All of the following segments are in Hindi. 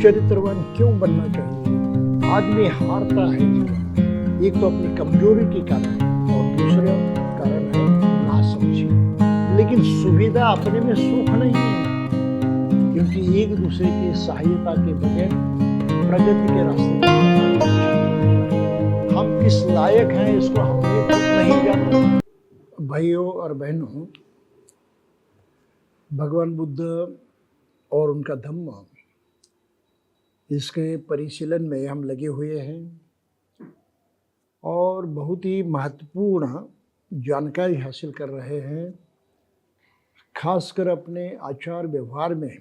सुचरित्रवान क्यों बनना चाहिए? आदमी हारता है जीवन में, एक तो अपनी कमजोरी के कारण और दूसरा कारण है नासमझी। लेकिन सुविधा अपने में सुख नहीं है, क्योंकि एक दूसरे की सहायता के बगैर प्रगति के रास्ते पर हम किस लायक हैं इसको हमने खुद नहीं जाना। भाइयों और बहनों, भगवान बुद्ध और उनका धम्म, इसके परिशीलन में हम लगे हुए हैं और बहुत ही महत्वपूर्ण जानकारी हासिल कर रहे हैं। खासकर अपने आचार व्यवहार में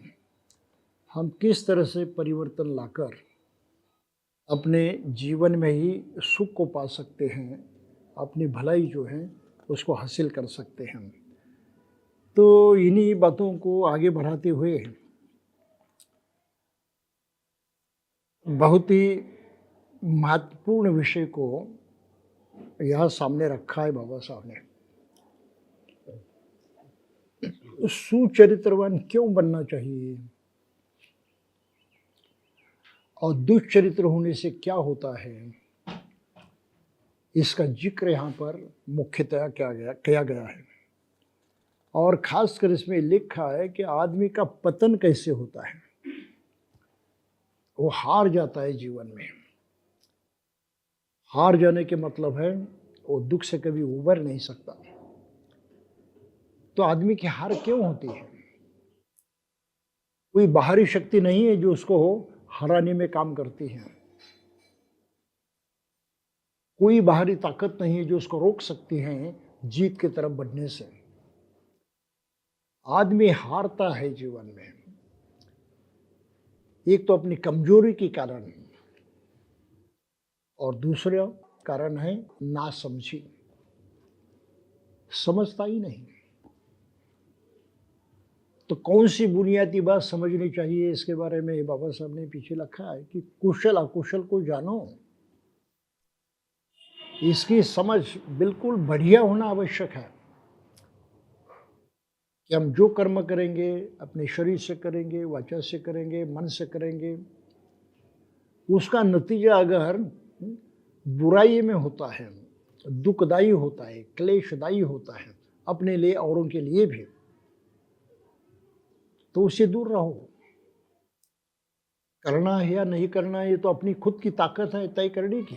हम किस तरह से परिवर्तन लाकर अपने जीवन में ही सुख को पा सकते हैं, अपनी भलाई जो है उसको हासिल कर सकते हैं। तो इन्हीं बातों को आगे बढ़ाते हुए बहुत ही महत्वपूर्ण विषय को यहाँ सामने रखा है बाबा साहब ने। सुचरित्रवान क्यों बनना चाहिए और दुष्चरित्र होने से क्या होता है, इसका जिक्र यहाँ पर मुख्यतया किया गया है। और खासकर इसमें लिखा है कि आदमी का पतन कैसे होता है। वो हार जाता है जीवन में। हार जाने के मतलब है वो दुख से कभी उबर नहीं सकता। तो आदमी की हार क्यों होती है? कोई बाहरी शक्ति नहीं है जो उसको हराने में काम करती है। कोई बाहरी ताकत नहीं है जो उसको रोक सकती है जीत की तरफ बढ़ने से। आदमी हारता है जीवन में, एक तो अपनी कमजोरी के कारण और दूसरा कारण है नासमझी, समझता ही नहीं। तो कौन सी बुनियादी बात समझनी चाहिए, इसके बारे में बाबा साहब ने पीछे लिखा है कि कुशल अकुशल को जानो। इसकी समझ बिल्कुल बढ़िया होना आवश्यक है कि हम जो कर्म करेंगे अपने शरीर से करेंगे, वाचा से करेंगे, मन से करेंगे, उसका नतीजा अगर बुराई में होता है, दुखदायी होता है, क्लेशदायी होता है अपने लिए औरों के लिए भी, तो उससे दूर रहो। करना है या नहीं करना है ये तो अपनी खुद की ताकत है तय करने की।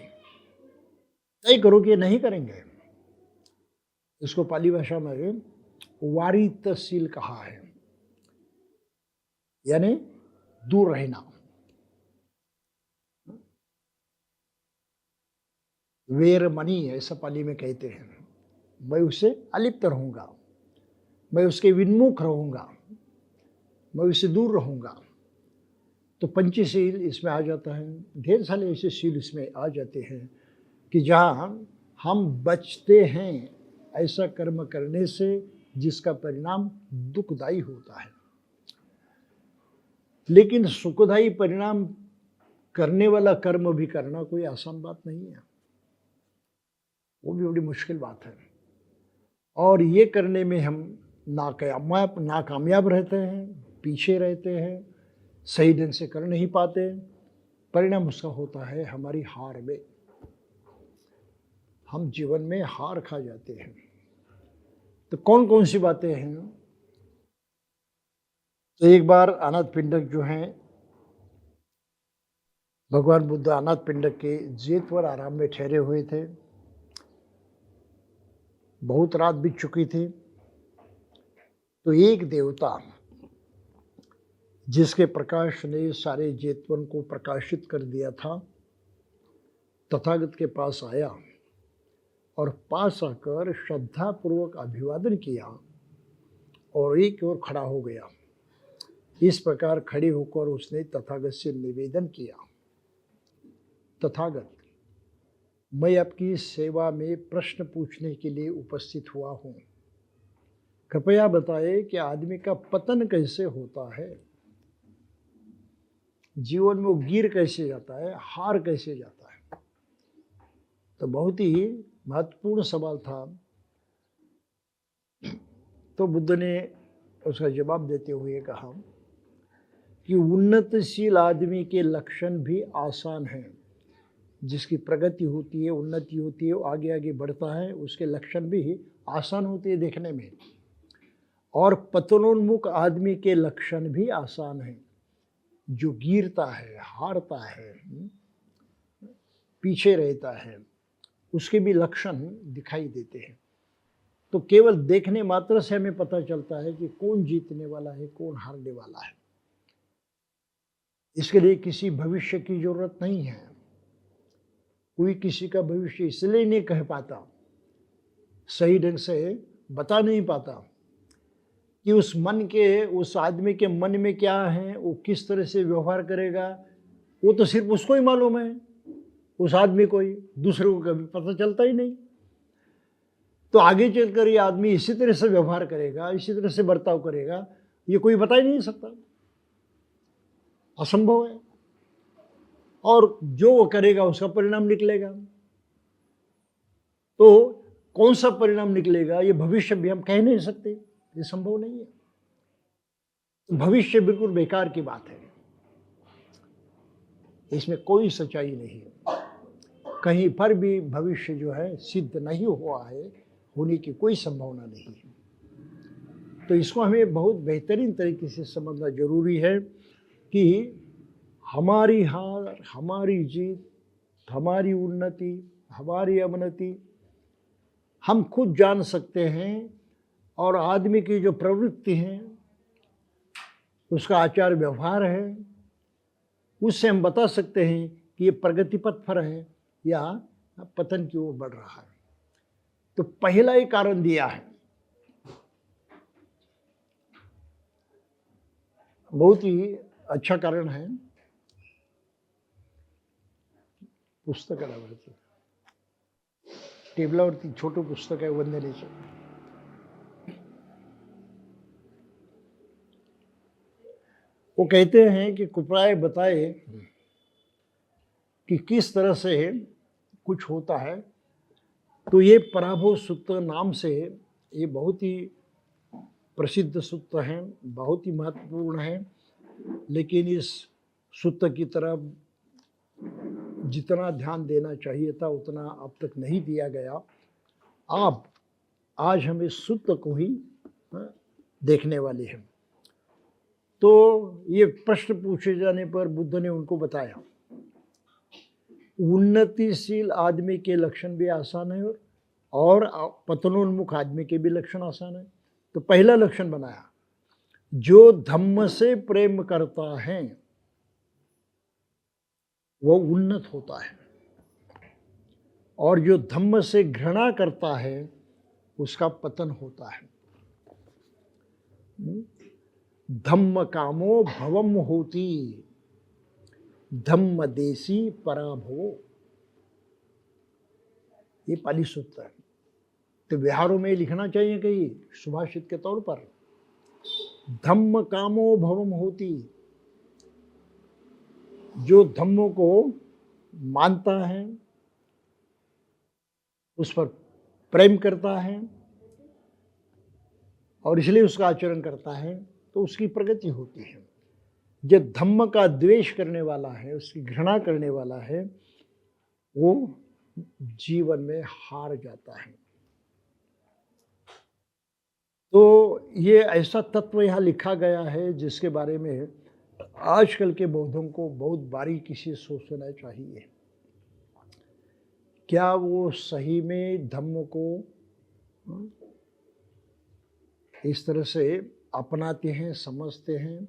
तय करो कि नहीं करेंगे। इसको पाली भाषा में वारितशील कहा है, यानी दूर रहना। वेरमणि ऐसा पाली में कहते हैं। मैं उससे अलिप्त रहूंगा, मैं उसके विन्मुख रहूंगा, मैं उससे दूर रहूंगा। तो पंचशील इसमें आ जाता है। ढेर सारे ऐसे शील इसमें आ जाते हैं कि जहाँ हम बचते हैं ऐसा कर्म करने से जिसका परिणाम दुखदायी होता है। लेकिन सुखदायी परिणाम करने वाला कर्म भी करना कोई आसान बात नहीं है, वो भी बड़ी मुश्किल बात है। और ये करने में हम नाकामयाब रहते हैं, पीछे रहते हैं, सही ढंग से कर नहीं पाते। परिणाम उसका होता है हमारी हार में। हम जीवन में हार खा जाते हैं। तो कौन कौन सी बातें हैं? तो एक बार अनाथ पिंडक जो हैं, भगवान बुद्ध अनाथ पिंडक के जेतवर आराम में ठहरे हुए थे। बहुत रात बीत चुकी थी। तो एक देवता जिसके प्रकाश ने सारे जेतवन को प्रकाशित कर दिया था, तथागत के पास आया और पास आकर श्रद्धापूर्वक अभिवादन किया और एक ओर खड़ा हो गया। इस प्रकार खड़े होकर उसने तथागत से निवेदन किया, तथागत, मैं आपकी सेवा में प्रश्न पूछने के लिए उपस्थित हुआ हूँ। कृपया बताएं कि आदमी का पतन कैसे होता है, जीवन में वो गिर कैसे जाता है, हार कैसे जाता है। तो बहुत ही महत्वपूर्ण सवाल था। तो बुद्ध ने उसका जवाब देते हुए कहा कि उन्नतिशील आदमी के लक्षण भी आसान हैं। जिसकी प्रगति होती है, उन्नति होती है, वो आगे आगे बढ़ता है, उसके लक्षण भी आसान होते हैं देखने में। और पतनोन्मुख आदमी के लक्षण भी आसान हैं। जो गिरता है, हारता है, पीछे रहता है, उसके भी लक्षण दिखाई देते हैं। तो केवल देखने मात्र से हमें पता चलता है कि कौन जीतने वाला है, कौन हारने वाला है। इसके लिए किसी भविष्य की जरूरत नहीं है। कोई किसी का भविष्य इसलिए नहीं कह पाता, सही ढंग से बता नहीं पाता कि उस आदमी के मन में क्या है, वो किस तरह से व्यवहार करेगा, वो तो सिर्फ उसको ही मालूम है, उस आदमी को ही, दूसरे को कभी पता चलता ही नहीं। तो आगे चलकर ये आदमी इसी तरह से व्यवहार करेगा, इसी तरह से बर्ताव करेगा, ये कोई बता ही नहीं सकता, असंभव है। और जो वो करेगा उसका परिणाम निकलेगा। तो कौन सा परिणाम निकलेगा ये भविष्य भी हम कह नहीं सकते, ये संभव नहीं है। तो भविष्य बिल्कुल बेकार की बात है, इसमें कोई सच्चाई नहीं है। कहीं पर भी भविष्य जो है सिद्ध नहीं हुआ है, होने की कोई संभावना नहीं है। तो इसको हमें बहुत बेहतरीन तरीके से समझना जरूरी है कि हमारी हार, हमारी जीत, हमारी उन्नति, हमारी अवनति हम खुद जान सकते हैं। और आदमी की जो प्रवृत्ति है, उसका आचार व्यवहार है, उससे हम बता सकते हैं कि ये प्रगति पथ पर है या पतन की ओर बढ़ रहा है। तो पहला ही कारण दिया है, बहुत ही अच्छा कारण है। पुस्तक टेबलावरती छोटं पुस्तक आहे वंदनेचं। वो कहते हैं कि कृपया बताए कि किस तरह से कुछ होता है। तो ये पराभव सूत्र नाम से ये बहुत ही प्रसिद्ध सूत्र हैं, बहुत ही महत्वपूर्ण है। लेकिन इस सूत्र की तरफ जितना ध्यान देना चाहिए था उतना अब तक नहीं दिया गया। आप आज हम इस सूत्र को ही देखने वाले हैं। तो ये प्रश्न पूछे जाने पर बुद्ध ने उनको बताया, उन्नतिशील आदमी के लक्षण भी आसान है और पतनोन्मुख आदमी के भी लक्षण आसान है। तो पहला लक्षण बनाया, जो धम्म से प्रेम करता है वो उन्नत होता है, और जो धम्म से घृणा करता है उसका पतन होता है। धम्म कामो भवम होती, धम्म देसी पराभवो, ये पाली सूत्र है। तो व्यवहारों में लिखना चाहिए कहीं सुभाषित के तौर पर, धम्म कामो भवम होती, जो धम्मों को मानता है, उस पर प्रेम करता है और इसलिए उसका आचरण करता है, तो उसकी प्रगति होती है। जो धम्म का द्वेष करने वाला है, उसकी घृणा करने वाला है, वो जीवन में हार जाता है। तो ये ऐसा तत्व यहाँ लिखा गया है जिसके बारे में आजकल के बौद्धों को बहुत बारीकी से सोचना चाहिए। क्या वो सही में धम्म को इस तरह से अपनाते हैं, समझते हैं?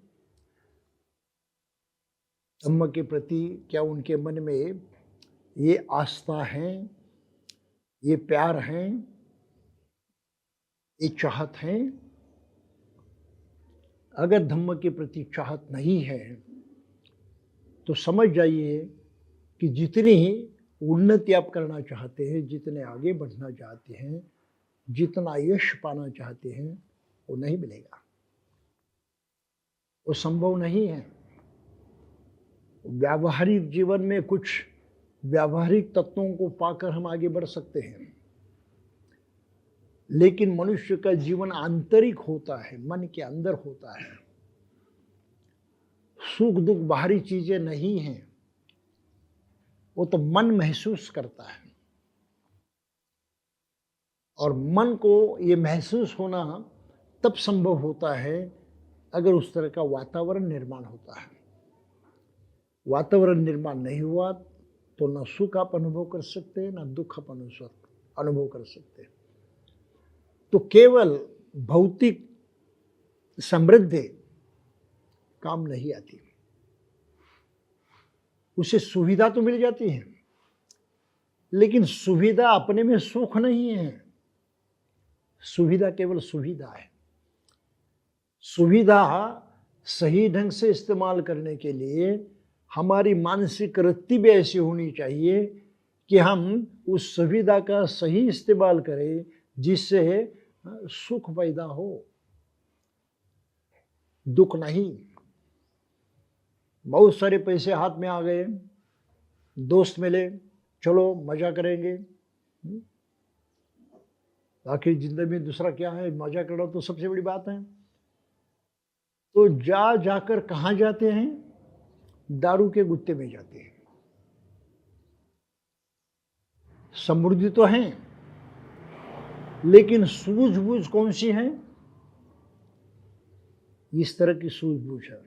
धम्म के प्रति क्या उनके मन में ये आस्था है, ये प्यार है, ये चाहत है? अगर धम्म के प्रति चाहत नहीं है तो समझ जाइए कि जितनी उन्नति आप करना चाहते हैं, जितने आगे बढ़ना चाहते हैं, जितना यश पाना चाहते हैं, वो नहीं मिलेगा, वो संभव नहीं है। व्यावहारिक जीवन में कुछ व्यावहारिक तत्वों को पाकर हम आगे बढ़ सकते हैं, लेकिन मनुष्य का जीवन आंतरिक होता है, मन के अंदर होता है। सुख दुख बाहरी चीजें नहीं हैं, वो तो मन महसूस करता है। और मन को ये महसूस होना तब संभव होता है अगर उस तरह का वातावरण निर्माण होता है। वातावरण निर्माण नहीं हुआ तो न सुख आप अनुभव कर सकते हैं, न दुख आप अनुभव कर सकते हैं। तो केवल भौतिक समृद्धि काम नहीं आती, उसे सुविधा तो मिल जाती है, लेकिन सुविधा अपने में सुख नहीं है। सुविधा केवल सुविधा है। सुविधा सही ढंग से इस्तेमाल करने के लिए हमारी मानसिक वृत्ति भी ऐसी होनी चाहिए कि हम उस सुविधा का सही इस्तेमाल करें जिससे सुख पैदा हो, दुख नहीं। बहुत सारे पैसे हाथ में आ गए, दोस्त मिले, चलो मजा करेंगे। आखिर जिंदगी में दूसरा क्या है, मजा करना तो सबसे बड़ी बात है। तो जाकर कहाँ जाते हैं? दारू के गुत्ते में जाते हैं। समृद्धि तो है, लेकिन सूझबूझ कौन सी है? इस तरह की सूझबूझ है,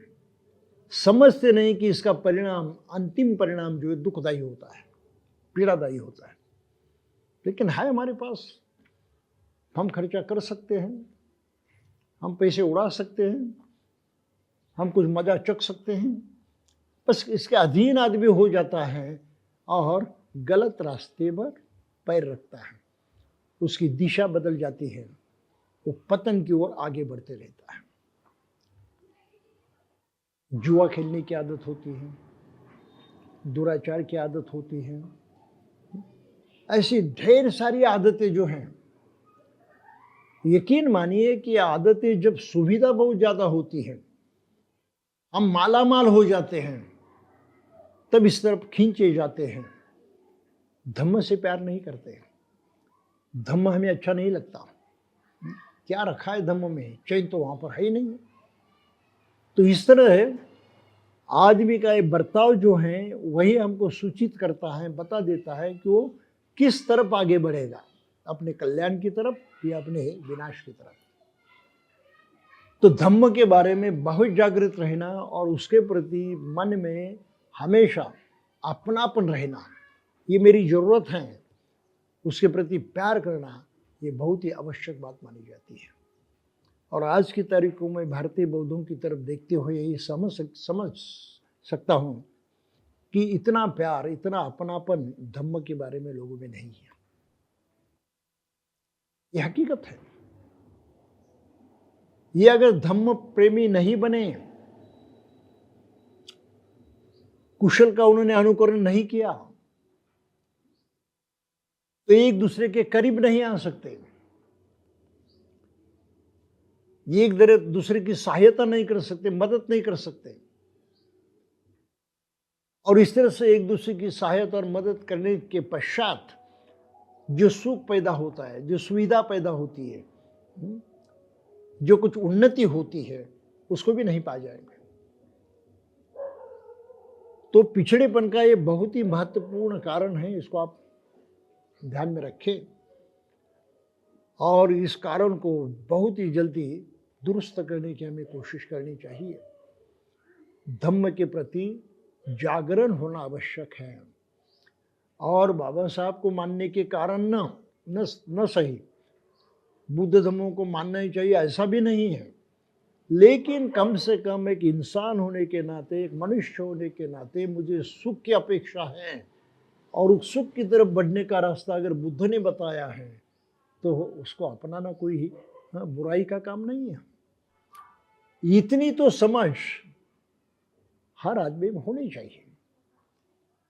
समझते नहीं कि इसका परिणाम, अंतिम परिणाम जो है दुखदायी होता है, पीड़ादायी होता है। लेकिन है हमारे पास, हम खर्चा कर सकते हैं, हम पैसे उड़ा सकते हैं, हम कुछ मजा चख सकते हैं। बस इसके अधीन आदमी हो जाता है और गलत रास्ते पर पैर रखता है, उसकी दिशा बदल जाती है, वो पतन की ओर आगे बढ़ते रहता है। जुआ खेलने की आदत होती है, दुराचार की आदत होती है, ऐसी ढेर सारी आदतें जो हैं। यकीन मानिए कि आदतें जब सुविधा बहुत ज्यादा होती है, हम मालामाल हो जाते हैं, तब इस तरफ खींचे जाते हैं। धम्म से प्यार नहीं करते, धम्म हमें अच्छा नहीं लगता। क्या रखा है धम्म में, चैन तो वहां पर है ही नहीं। तो इस तरह आदमी का ये बर्ताव जो है वही हमको सूचित करता है, बता देता है कि वो किस तरफ आगे बढ़ेगा, अपने कल्याण की तरफ या अपने विनाश की तरफ। तो धम्म के बारे में बहुत जागृत रहना और उसके प्रति मन में हमेशा अपनापन रहना, ये मेरी जरूरत है, उसके प्रति प्यार करना, ये बहुत ही आवश्यक बात मानी जाती है। और आज की तारीखों में भारतीय बौद्धों की तरफ देखते हुए यही समझ सकता हूँ कि इतना प्यार, इतना अपनापन धम्म के बारे में लोगों में नहीं है। ये हकीकत है। ये अगर धम्म प्रेमी नहीं बने, कुशल का उन्होंने अनुकरण नहीं किया, तो एक दूसरे के करीब नहीं आ सकते, ये एक दूसरे की सहायता नहीं कर सकते, मदद नहीं कर सकते। और इस तरह से एक दूसरे की सहायता और मदद करने के पश्चात जो सुख पैदा होता है, जो सुविधा पैदा होती है, जो कुछ उन्नति होती है, उसको भी नहीं पा जाएंगे। तो पिछड़ेपन का ये बहुत ही महत्वपूर्ण कारण है, इसको आप ध्यान में रखें और इस कारण को बहुत ही जल्दी दुरुस्त करने की हमें कोशिश करनी चाहिए। धम्म के प्रति जागरण होना आवश्यक है। और बाबा साहब को मानने के कारण न सही, बुद्ध धम्मों को मानना ही चाहिए ऐसा भी नहीं है, लेकिन कम से कम एक इंसान होने के नाते, एक मनुष्य होने के नाते मुझे सुख की अपेक्षा है, और उस सुख की तरफ बढ़ने का रास्ता अगर बुद्ध ने बताया है तो उसको अपनाना कोई बुराई का काम नहीं है। इतनी तो समझ हर आदमी में होनी चाहिए।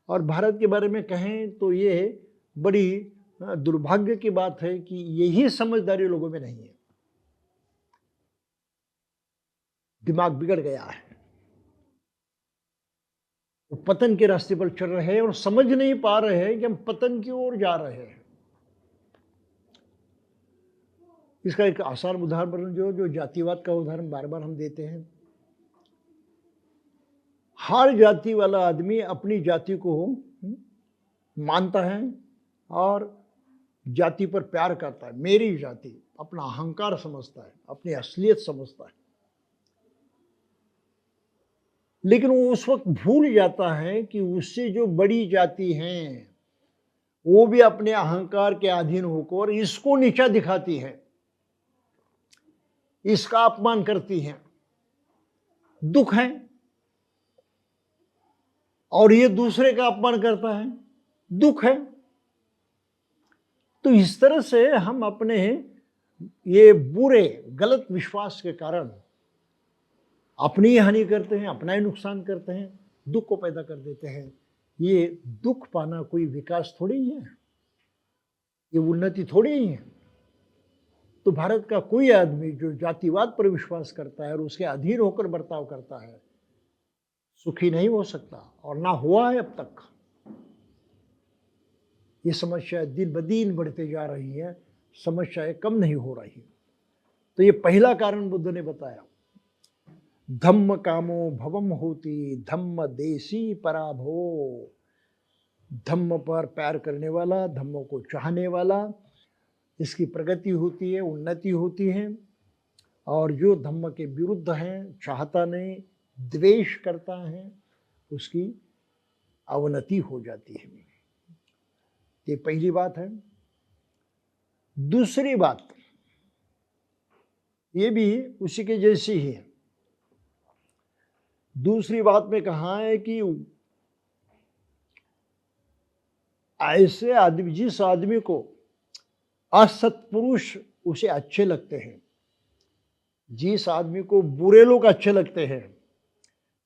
और भारत के बारे में कहें तो ये बड़ी दुर्भाग्य की बात है कि यही समझदारी लोगों में नहीं है। दिमाग बिगड़ गया है, वो पतन के रास्ते पर चल रहे हैं और समझ नहीं पा रहे हैं कि हम पतन की ओर जा रहे हैं। इसका एक आसान उदाहरण जो जातिवाद का उदाहरण बार बार हम देते हैं। हर जाति वाला आदमी अपनी जाति को मानता है और जाति पर प्यार करता है। मेरी जाति, अपना अहंकार समझता है, अपनी असलियत समझता है। लेकिन वो उस वक्त भूल जाता है कि उससे जो बड़ी जाति हैं वो भी अपने अहंकार के अधीन होकर इसको नीचा दिखाती है, इसका अपमान करती है, दुख है, और ये दूसरे का अपमान करता है, दुख है। तो इस तरह से हम अपने ये बुरे गलत विश्वास के कारण अपनी हानि करते हैं, अपना ही नुकसान करते हैं, दुख को पैदा कर देते हैं। ये दुख पाना कोई विकास थोड़ी ही है, ये उन्नति थोड़ी ही है। तो भारत का कोई आदमी जो जातिवाद पर विश्वास करता है और उसके अधीन होकर बर्ताव करता है, सुखी नहीं हो सकता, और ना हुआ है अब तक। ये समस्या दिन ब दिन बढ़ते जा रही है, समस्याएं कम नहीं हो रही। तो ये पहला कारण बुद्ध ने बताया, धम्म कामो भवम होती धम्म देसी पराभो। धम्म पर प्यार करने वाला, धम्म को चाहने वाला, इसकी प्रगति होती है, उन्नति होती है। और जो धम्म के विरुद्ध है, चाहता नहीं, द्वेष करता है, उसकी अवनति हो जाती है। ये पहली बात है। दूसरी बात ये भी उसी के जैसी ही है। दूसरी बात में कहा है कि ऐसे आदमी, जिस आदमी को असत्पुरुष उसे अच्छे लगते हैं, जिस आदमी को बुरे लोग अच्छे लगते हैं,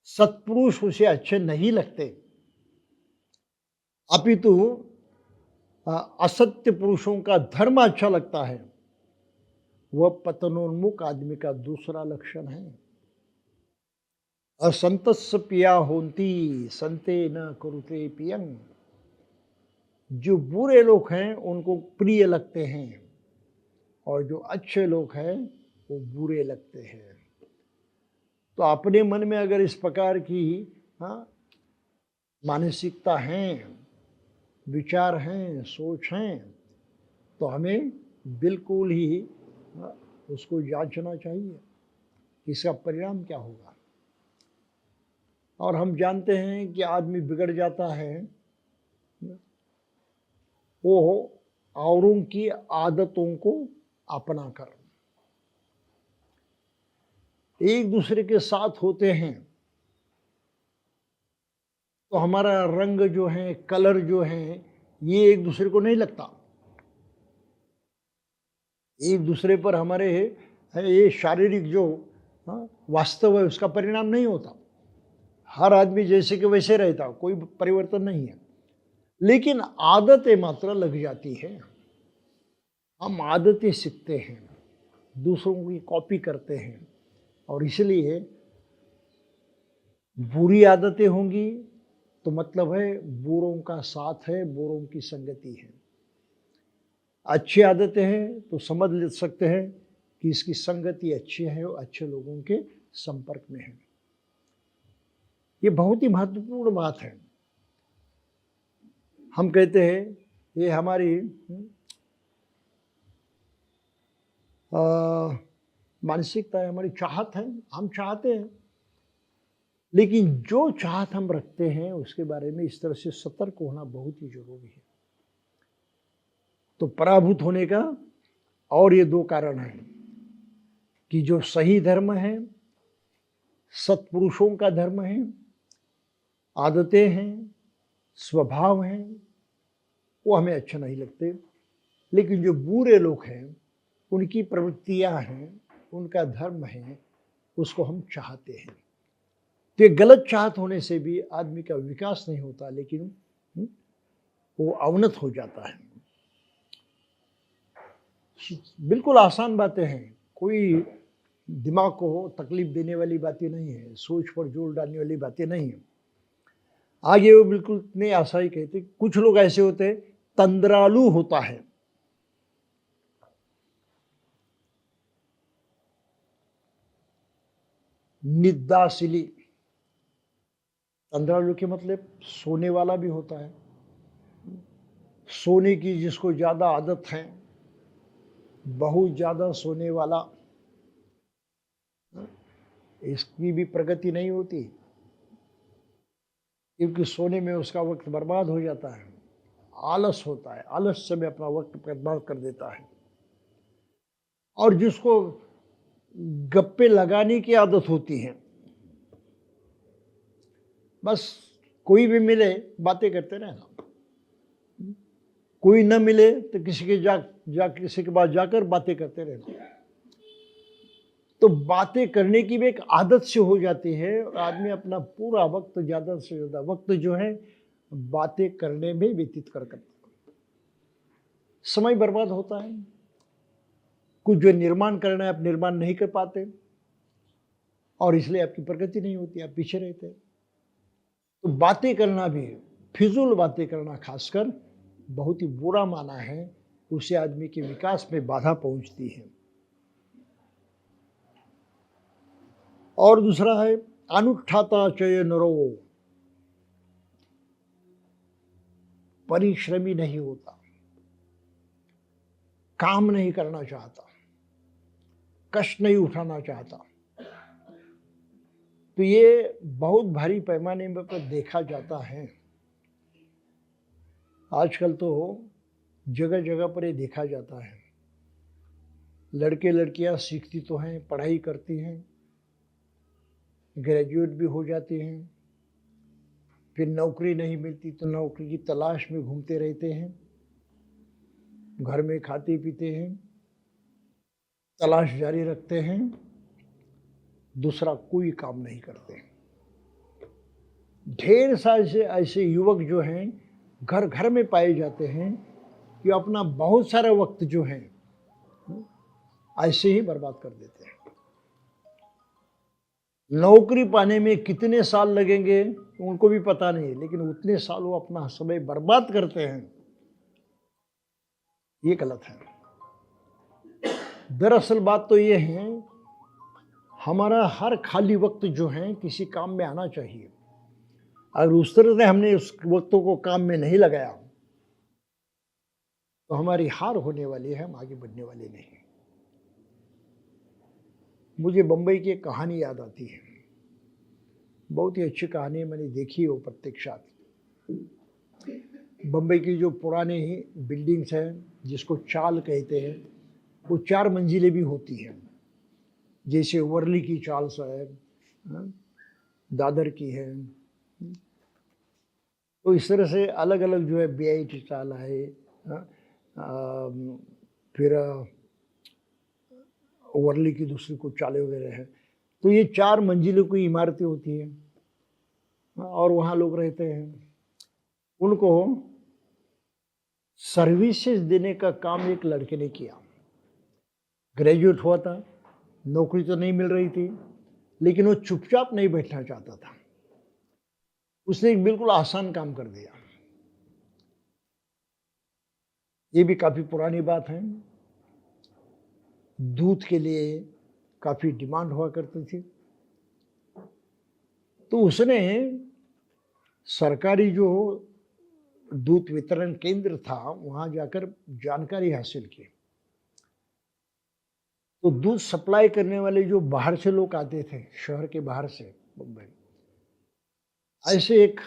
सत्पुरुष उसे अच्छे नहीं लगते, अपितु असत्य पुरुषों का धर्म अच्छा लगता है, वह पतनोन्मुख आदमी का दूसरा लक्षण है। असंतस्य पिया होती संते न कुरुते पियंग। जो बुरे लोग हैं उनको प्रिय लगते हैं, और जो अच्छे लोग हैं वो बुरे लगते हैं। तो अपने मन में अगर इस प्रकार की मानसिकता है, विचार हैं, सोच हैं, तो हमें बिल्कुल ही उसको जांचना चाहिए कि इसका परिणाम क्या होगा। और हम जानते हैं कि आदमी बिगड़ जाता है वो औरों की आदतों को अपना कर। एक दूसरे के साथ होते हैं तो हमारा रंग जो है, कलर जो है, ये एक दूसरे को नहीं लगता। एक दूसरे पर हमारे ये शारीरिक जो वास्तव है उसका परिणाम नहीं होता। हर आदमी जैसे कि वैसे रहता, कोई परिवर्तन नहीं है। लेकिन आदतें मात्र लग जाती है। हम आदतें सीखते हैं, दूसरों की कॉपी करते हैं, और इसलिए बुरी आदतें होंगी तो मतलब है बुरों का साथ है, बुरों की संगति है। अच्छी आदतें हैं तो समझ ले सकते हैं कि इसकी संगति अच्छी है और अच्छे लोगों के संपर्क में है। ये बहुत ही महत्वपूर्ण बात है। हम कहते हैं ये हमारी मानसिकता है, हमारी चाहत है, हम चाहते हैं, लेकिन जो चाहत हम रखते हैं उसके बारे में इस तरह से सतर्क होना बहुत ही जरूरी है। तो पराभूत होने का और ये दो कारण हैं कि जो सही धर्म है, सत्पुरुषों का धर्म है, आदतें हैं, स्वभाव हैं, वो हमें अच्छे नहीं लगते। लेकिन जो बुरे लोग हैं, उनकी प्रवृत्तियां हैं, उनका धर्म है, उसको हम चाहते हैं। तो ये गलत चाहत होने से भी आदमी का विकास नहीं होता, लेकिन वो अवनत हो जाता है। बिल्कुल आसान बातें हैं, कोई दिमाग को तकलीफ देने वाली बातें नहीं है, सोच पर जोर डालने वाली बातें नहीं है। आगे वो बिल्कुल इतने आसानी कहते, कुछ लोग ऐसे होते हैं, तंद्रालु होता है, निद्दाशिली, तंद्रालु के मतलब सोने वाला भी होता है, सोने की जिसको ज़्यादा आदत है, बहुत ज़्यादा सोने वाला, इसकी भी प्रगति नहीं होती, क्योंकि सोने में उसका वक्त बर्बाद हो जाता है, आलस होता है, आलस्य में अपना वक्त बर्बाद कर देता है। और जिसको गप्पे लगाने की आदत होती है, बस कोई भी मिले बातें करते रहना, कोई न मिले तो किसी के पास जाकर बातें करते रहना। तो बातें करने की भी एक आदत से हो जाती है और आदमी अपना पूरा वक्त, ज़्यादा से ज़्यादा वक्त जो है बातें करने में व्यतीत करता है, समय बर्बाद होता है। कुछ जो निर्माण करना है आप निर्माण नहीं कर पाते और इसलिए आपकी प्रगति नहीं होती, आप पीछे रहते हैं। तो बातें करना भी, फिजूल बातें करना खासकर, बहुत ही बुरा माना है, उससे आदमी के विकास में बाधा पहुंचती है। और दूसरा है अनुष्ठाता चय नरो, परिश्रमी नहीं होता, काम नहीं करना चाहता, कष्ट नहीं उठाना चाहता। तो ये बहुत भारी पैमाने पर देखा जाता है। आजकल तो जगह जगह पर ये देखा जाता है, लड़के लड़कियां सीखती तो हैं, पढ़ाई करती हैं, ग्रेजुएट भी हो जाती हैं, फिर नौकरी नहीं मिलती तो नौकरी की तलाश में घूमते रहते हैं, घर में खाते पीते हैं, तलाश जारी रखते हैं, दूसरा कोई काम नहीं करते। ढेर सारे से ऐसे युवक जो हैं घर घर में पाए जाते हैं कि अपना बहुत सारा वक्त जो है ऐसे ही बर्बाद कर देते हैं। नौकरी पाने में कितने साल लगेंगे उनको भी पता नहीं, लेकिन उतने साल वो अपना समय बर्बाद करते हैं, ये गलत है। दरअसल बात तो ये है, हमारा हर खाली वक्त जो है किसी काम में आना चाहिए। अगर उस तरह से हमने उस वक्तों को काम में नहीं लगाया तो हमारी हार होने वाली है, हम आगे बढ़ने वाले नहीं। मुझे बम्बई की एक कहानी याद आती है, बहुत ही अच्छी कहानी, मैंने देखी वो प्रत्यक्षात। बम्बई की जो पुराने ही बिल्डिंग्स हैं जिसको चाल कहते हैं, वो 4 मंजिलें भी होती हैं, जैसे वर्ली की चाल है, दादर की है। तो इस तरह से अलग अलग जो है BIT चाल है, फिर वर्ली की दूसरी कुछ चालें वगैरह है। तो ये 4 मंजिलों की इमारतें होती हैं और वहाँ लोग रहते हैं। उनको सर्विसेज देने का काम एक लड़के ने किया। ग्रेजुएट हुआ था, नौकरी तो नहीं मिल रही थी, लेकिन वो चुपचाप नहीं बैठना चाहता था। उसने एक बिल्कुल आसान काम कर दिया। ये भी काफ़ी पुरानी बात है। दूध के लिए काफ़ी डिमांड हुआ करती थी, तो उसने सरकारी जो दूध वितरण केंद्र था वहाँ जाकर जानकारी हासिल की। तो दूध सप्लाई करने वाले जो बाहर से लोग आते थे, शहर के बाहर से मुंबई, ऐसे एक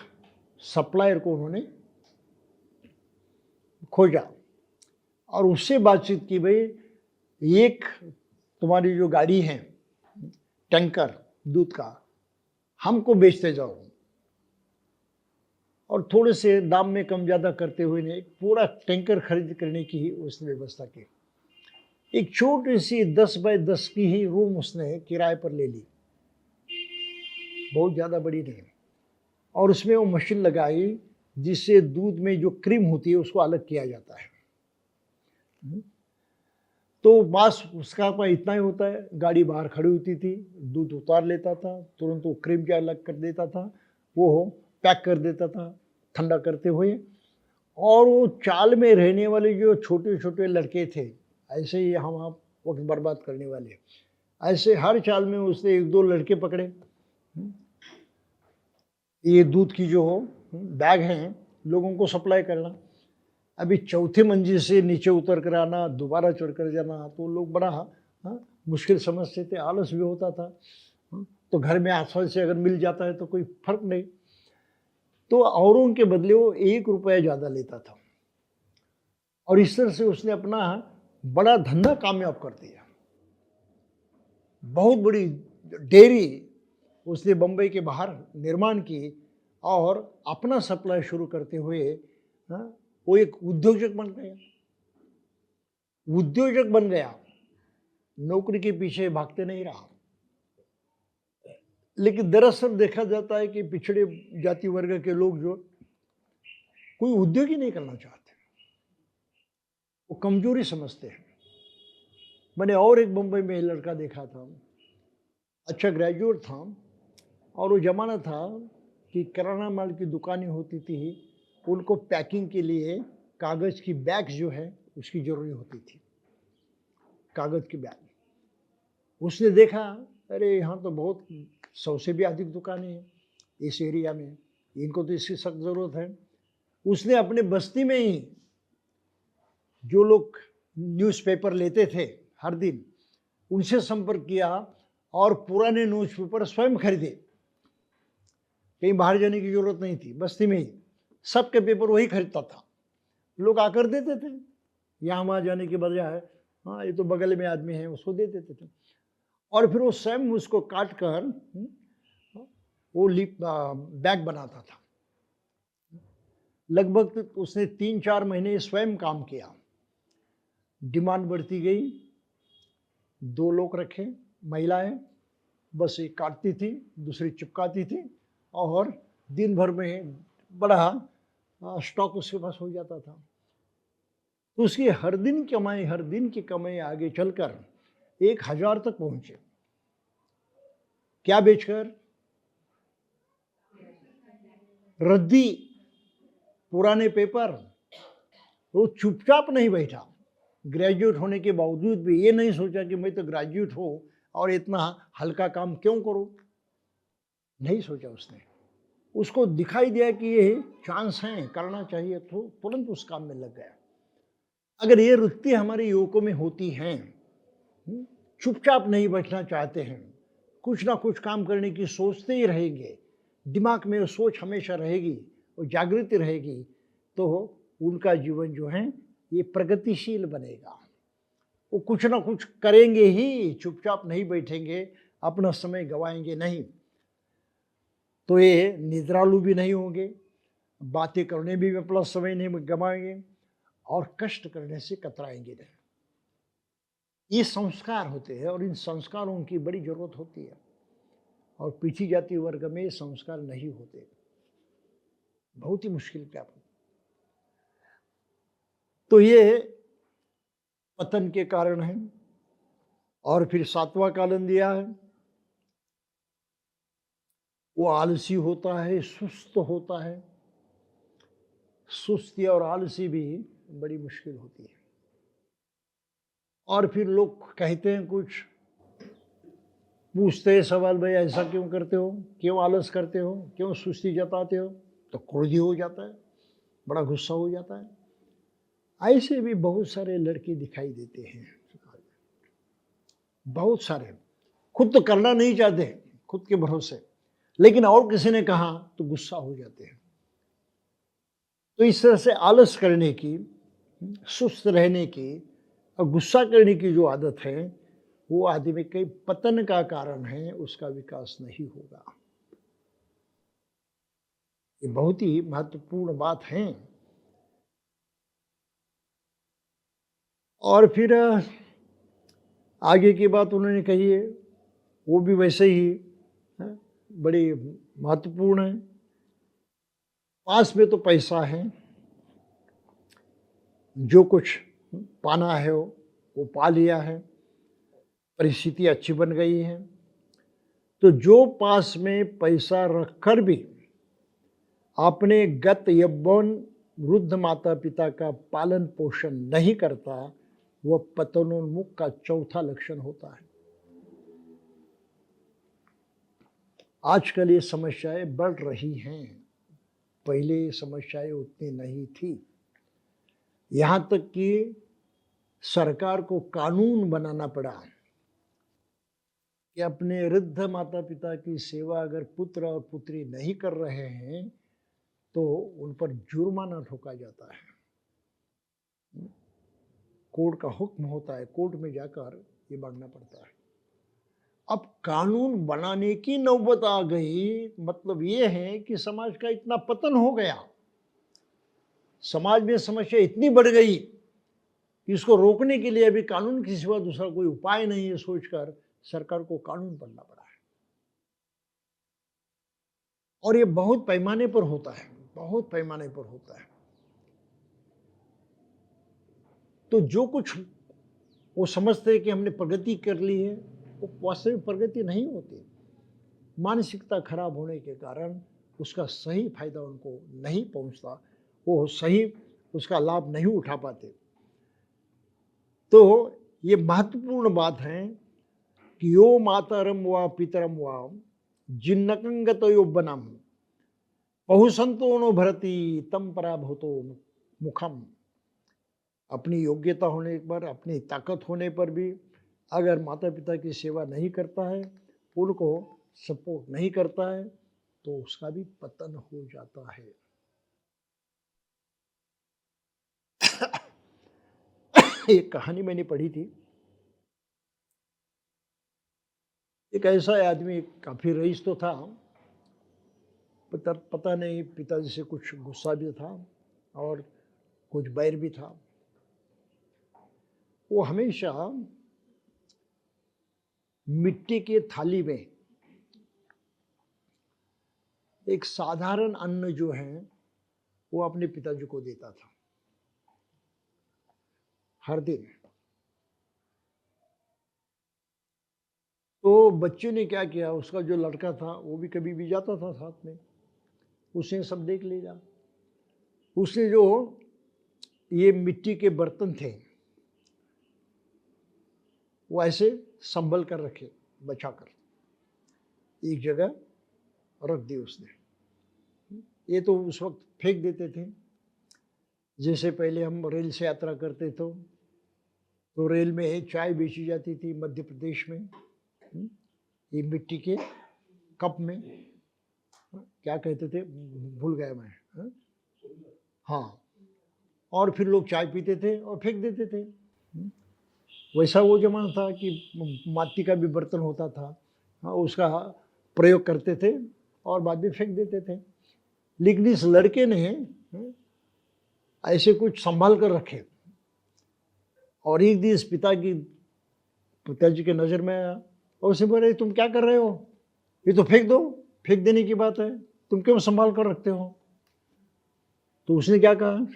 सप्लायर को उन्होंने खोजा और उससे बातचीत की, भाई एक तुम्हारी जो गाड़ी है टैंकर दूध का, हमको बेचते जाओ। और थोड़े से दाम में कम ज़्यादा करते हुए ने एक पूरा टैंकर खरीद करने की ही उसने व्यवस्था की। एक छोटी सी 10 बाय 10 की ही रूम उसने किराए पर ले ली, बहुत ज़्यादा बड़ी नहीं, और उसमें वो मशीन लगाई जिससे दूध में जो क्रीम होती है उसको अलग किया जाता है। तो बस उसका इतना ही होता है, गाड़ी बाहर खड़ी होती थी, दूध उतार लेता था, तुरंत वो क्रीम क्या अलग कर देता था, वो पैक कर देता था ठंडा करते हुए। और वो चाल में रहने वाले जो छोटे छोटे लड़के थे, ऐसे ही हम आप वक्त बर्बाद करने वाले, ऐसे हर चाल में उसने 1-2 लड़के पकड़े, ये दूध की जो बैग हैं लोगों को सप्लाई करना। अभी चौथे मंजिल से नीचे उतर कर आना, दोबारा चढ़ कर जाना, तो लोग बड़ा मुश्किल समझते थे, आलस भी होता था। तो घर में आसानी से अगर मिल जाता है तो कोई फर्क नहीं। तो औरों के बदले वो 1 रुपया ज़्यादा लेता था और इस तरह से उसने अपना बड़ा धंधा कामयाब कर दिया। बहुत बड़ी डेयरी उसने बम्बई के बाहर निर्माण की और अपना सप्लाई शुरू करते हुए वो एक उद्योजक बन गया। उद्योजक बन गया, नौकरी के पीछे भागते नहीं रहा। लेकिन दरअसल देखा जाता है कि पिछड़े जाति वर्ग के लोग जो कोई उद्योग ही नहीं करना चाहते, वो कमजोरी समझते हैं। मैंने और एक मुंबई में लड़का देखा था, अच्छा ग्रेजुएट था, और वो जमाना था कि किराना माल की दुकानें होती थी, उनको पैकिंग के लिए कागज़ की बैग्स जो है उसकी ज़रूरत होती थी, कागज़ की बैग। उसने देखा अरे यहाँ तो बहुत 100 से भी अधिक दुकानें हैं इस एरिया में, इनको तो इसकी सख्त ज़रूरत है। उसने अपने बस्ती में ही जो लोग न्यूज़पेपर लेते थे हर दिन, उनसे संपर्क किया और पुराने न्यूज़पेपर स्वयं खरीदे। कहीं बाहर जाने की जरूरत नहीं थी, बस्ती में ही सबके पेपर वही खरीदता था। लोग आकर देते थे, यहाँ वहाँ जाने के बजाय हाँ ये तो बगल में आदमी है उसको दे देते थे, और फिर वो स्वयं उसको काट कर वो बैग बनाता था। लगभग उसने 3-4 महीने स्वयं काम किया। डिमांड बढ़ती गई, 2 लोग रखे, महिलाएं बस एक काटती थी, दूसरी चिपकाती थी, और दिन भर में बड़ा स्टॉक उसके पास हो जाता था। तो उसकी हर दिन की कमाई आगे चलकर 1000 तक पहुंचे। क्या बेचकर? रद्दी, पुराने पेपर। वो चुपचाप नहीं बैठा, ग्रेजुएट होने के बावजूद भी ये नहीं सोचा कि मैं तो ग्रेजुएट हूँ और इतना हल्का काम क्यों करूँ, नहीं सोचा उसने। उसको दिखाई दिया कि ये चांस है, करना चाहिए, तो तुरंत उस काम में लग गया। अगर ये वृत्ति हमारे युवकों में होती हैं, चुपचाप नहीं बैठना चाहते हैं, कुछ ना कुछ काम करने की सोचते ही रहेंगे, दिमाग में वो सोच हमेशा रहेगी, वो जागृति रहेगी, तो उनका जीवन जो है ये प्रगतिशील बनेगा। वो कुछ ना कुछ करेंगे ही, चुपचाप नहीं बैठेंगे, अपना समय गवाएंगे नहीं। तो ये निद्रालु भी नहीं होंगे, बातें करने भी अपना समय नहीं गवाएंगे, और कष्ट करने से कतराएंगे नहीं। ये संस्कार होते हैं और इन संस्कारों की बड़ी जरूरत होती है, और पिछड़ी जाति वर्ग में संस्कार नहीं होते, बहुत ही मुश्किल काम। तो ये पतन के कारण है। और फिर 7वां कारण दिया है, वो आलसी होता है, सुस्त होता है। सुस्ती और आलसी भी बड़ी मुश्किल होती है। और फिर लोग कहते हैं कुछ, पूछते हैं सवाल, भाई ऐसा क्यों करते हो, क्यों आलस करते हो, क्यों सुस्ती जताते हो, तो क्रोधी हो जाता है, बड़ा गुस्सा हो जाता है। ऐसे भी बहुत सारे लड़के दिखाई देते हैं, बहुत सारे। खुद तो करना नहीं चाहते, खुद के भरोसे, लेकिन और किसी ने कहा तो गुस्सा हो जाते हैं। तो इस तरह से आलस करने की, सुस्त रहने की और गुस्सा करने की जो आदत है, वो आदमी के पतन का कारण है, उसका विकास नहीं होगा। ये बहुत ही महत्वपूर्ण बात है। और फिर आगे की बात उन्होंने कही है, वो भी वैसे ही बड़ी महत्वपूर्ण है। पास में तो पैसा है, जो कुछ पाना है वो पा लिया है, परिस्थिति अच्छी बन गई है, तो जो पास में पैसा रखकर भी अपने गत यौवन वृद्ध माता पिता का पालन पोषण नहीं करता, वह पतनोन्मुख का चौथा लक्षण होता है। आजकल ये समस्याएं बढ़ रही हैं, पहले ये समस्याएं उतनी नहीं थी। यहाँ तक कि सरकार को कानून बनाना पड़ा कि अपने वृद्ध माता पिता की सेवा अगर पुत्र और पुत्री नहीं कर रहे हैं तो उन पर जुर्माना ठोका जाता है। कोर्ट का हुक्म होता है, कोर्ट में जाकर ये मांगना पड़ता है। अब कानून बनाने की नौबत आ गई, मतलब ये है कि समाज का इतना पतन हो गया, समाज में समस्या इतनी बढ़ गई कि इसको रोकने के लिए अभी कानून के सिवा दूसरा कोई उपाय नहीं है, सोचकर सरकार को कानून बनना पड़ा है। और ये बहुत पैमाने पर होता है, बहुत पैमाने पर होता है। तो जो कुछ वो समझते हैं कि हमने प्रगति कर ली है, वो वास्तविक प्रगति नहीं होती। मानसिकता खराब होने के कारण उसका सही फायदा उनको नहीं पहुंचता, वो सही उसका लाभ नहीं उठा पाते। तो ये महत्वपूर्ण बात है कि यो मातरम व पितरम व जिन्नकंगतयो बनम बहुसंतो भरती तम पराभूतो मुखम। अपनी योग्यता होने पर, अपनी ताकत होने पर भी अगर माता पिता की सेवा नहीं करता है, उनको सपोर्ट नहीं करता है, तो उसका भी पतन हो जाता है। एक कहानी मैंने पढ़ी थी, एक ऐसा आदमी, काफी रईस तो था, पता नहीं पिताजी से कुछ गुस्सा भी था और कुछ बैर भी था। वो हमेशा मिट्टी के थाली में एक साधारण अन्न जो है वो अपने पिताजी को देता था हर दिन। तो बच्चे ने क्या किया, उसका जो लड़का था वो भी कभी भी जाता था साथ में, उसने सब देख लिया। उसने जो ये मिट्टी के बर्तन थे वो ऐसे संभल कर रखे, बचा कर एक जगह रख दी उसने। ये तो उस वक्त फेंक देते थे। जैसे पहले हम रेल से यात्रा करते थे तो रेल में चाय बेची जाती थी मध्य प्रदेश में, ये मिट्टी के कप में, क्या कहते थे भूल गया मैं, हाँ। और फिर लोग चाय पीते थे और फेंक देते थे। वैसा वो जमाना था कि माटी का भी बर्तन होता था, हाँ, उसका प्रयोग करते थे और बाद में फेंक देते थे। लेकिन इस लड़के ने ऐसे कुछ संभाल कर रखे और एक दिन इस पिताजी के नज़र में आया और उसे बोले, तुम क्या कर रहे हो, ये तो फेंक दो, फेंक देने की बात है, तुम क्यों संभाल कर रखते हो। तो उसने क्या कहा,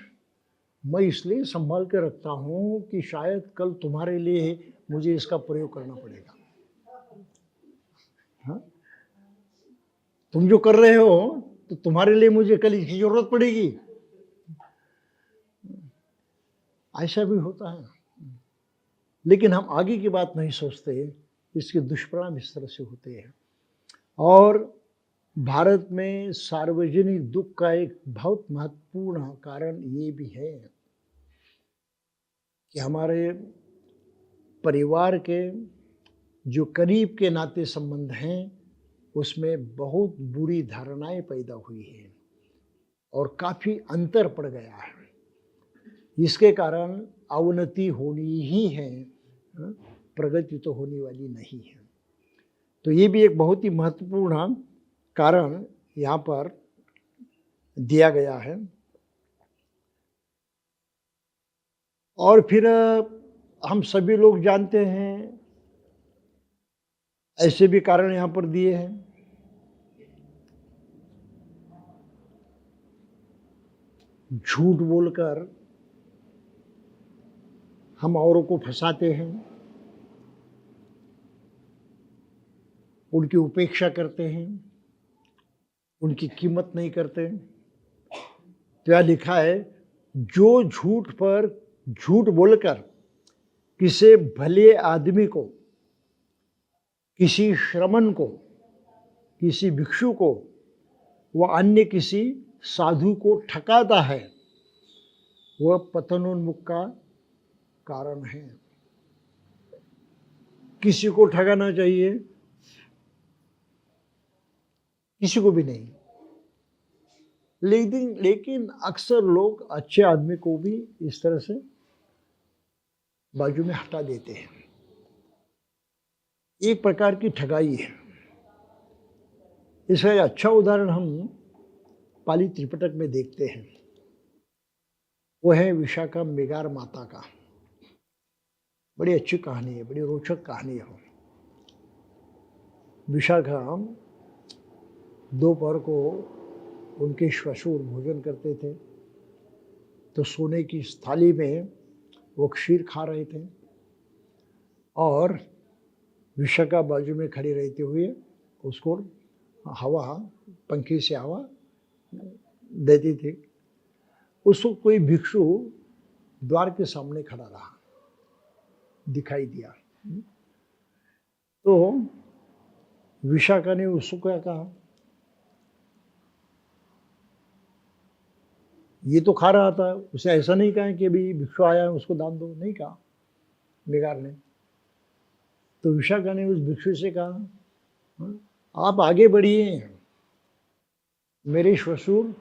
मैं इसलिए संभाल के रखता हूँ कि शायद कल तुम्हारे लिए मुझे इसका प्रयोग करना पड़ेगा। हाँ? तुम जो कर रहे हो तो तुम्हारे लिए मुझे कल इसकी जरूरत पड़ेगी। ऐसा भी होता है, लेकिन हम आगे की बात नहीं सोचते, इसके दुष्परिणाम इस तरह से होते हैं। और भारत में सार्वजनिक दुख का एक बहुत महत्वपूर्ण कारण ये भी है कि हमारे परिवार के जो करीब के नाते संबंध हैं उसमें बहुत बुरी धारणाएं पैदा हुई हैं और काफ़ी अंतर पड़ गया है। इसके कारण अवनति होनी ही है, प्रगति तो होने वाली नहीं है। तो ये भी एक बहुत ही महत्वपूर्ण कारण यहाँ पर दिया गया है। और फिर हम सभी लोग जानते हैं ऐसे भी कारण यहाँ पर दिए हैं। झूठ बोलकर हम औरों को फंसाते हैं, उनकी उपेक्षा करते हैं, उनकी कीमत नहीं करते। तो यह लिखा है, जो झूठ पर झूठ बोलकर किसी भले आदमी को, किसी श्रमण को किसी भिक्षु को वह अन्य किसी साधु को ठकाता है, वह पतनोन्मुख का कारण है। किसी को ठगाना चाहिए? किसी को भी नहीं। लेकिन अक्सर लोग अच्छे आदमी को भी इस तरह से बाजू में हटा देते हैं। एक प्रकार की ठगाई है। इसका एक अच्छा उदाहरण हम पाली त्रिपिटक में देखते हैं। वो है विशाखा मेगार माता का। बड़ी अच्छी कहानी है, बड़ी रोचक कहानी है। विशाखा दोपहर को उनके ससुर भोजन करते थे, तो सोने की थाली में वो खीर खा रहे थे और विशाखा बाजू में खड़ी रहते हुए उसको हवा, पंखे से हवा देती थी। उसको कोई भिक्षु द्वार के सामने खड़ा रहा, दिखाई दिया। तो विशाखा ने उसको क्या कहा, ये तो खा रहा था, उसे ऐसा नहीं कहा कि अभी भिक्षु आया है उसको दान दो, नहीं कहा मेगार ने। तो विशाखा ने उस भिक्षु से कहा, आप आगे बढ़िए, मेरे ससुर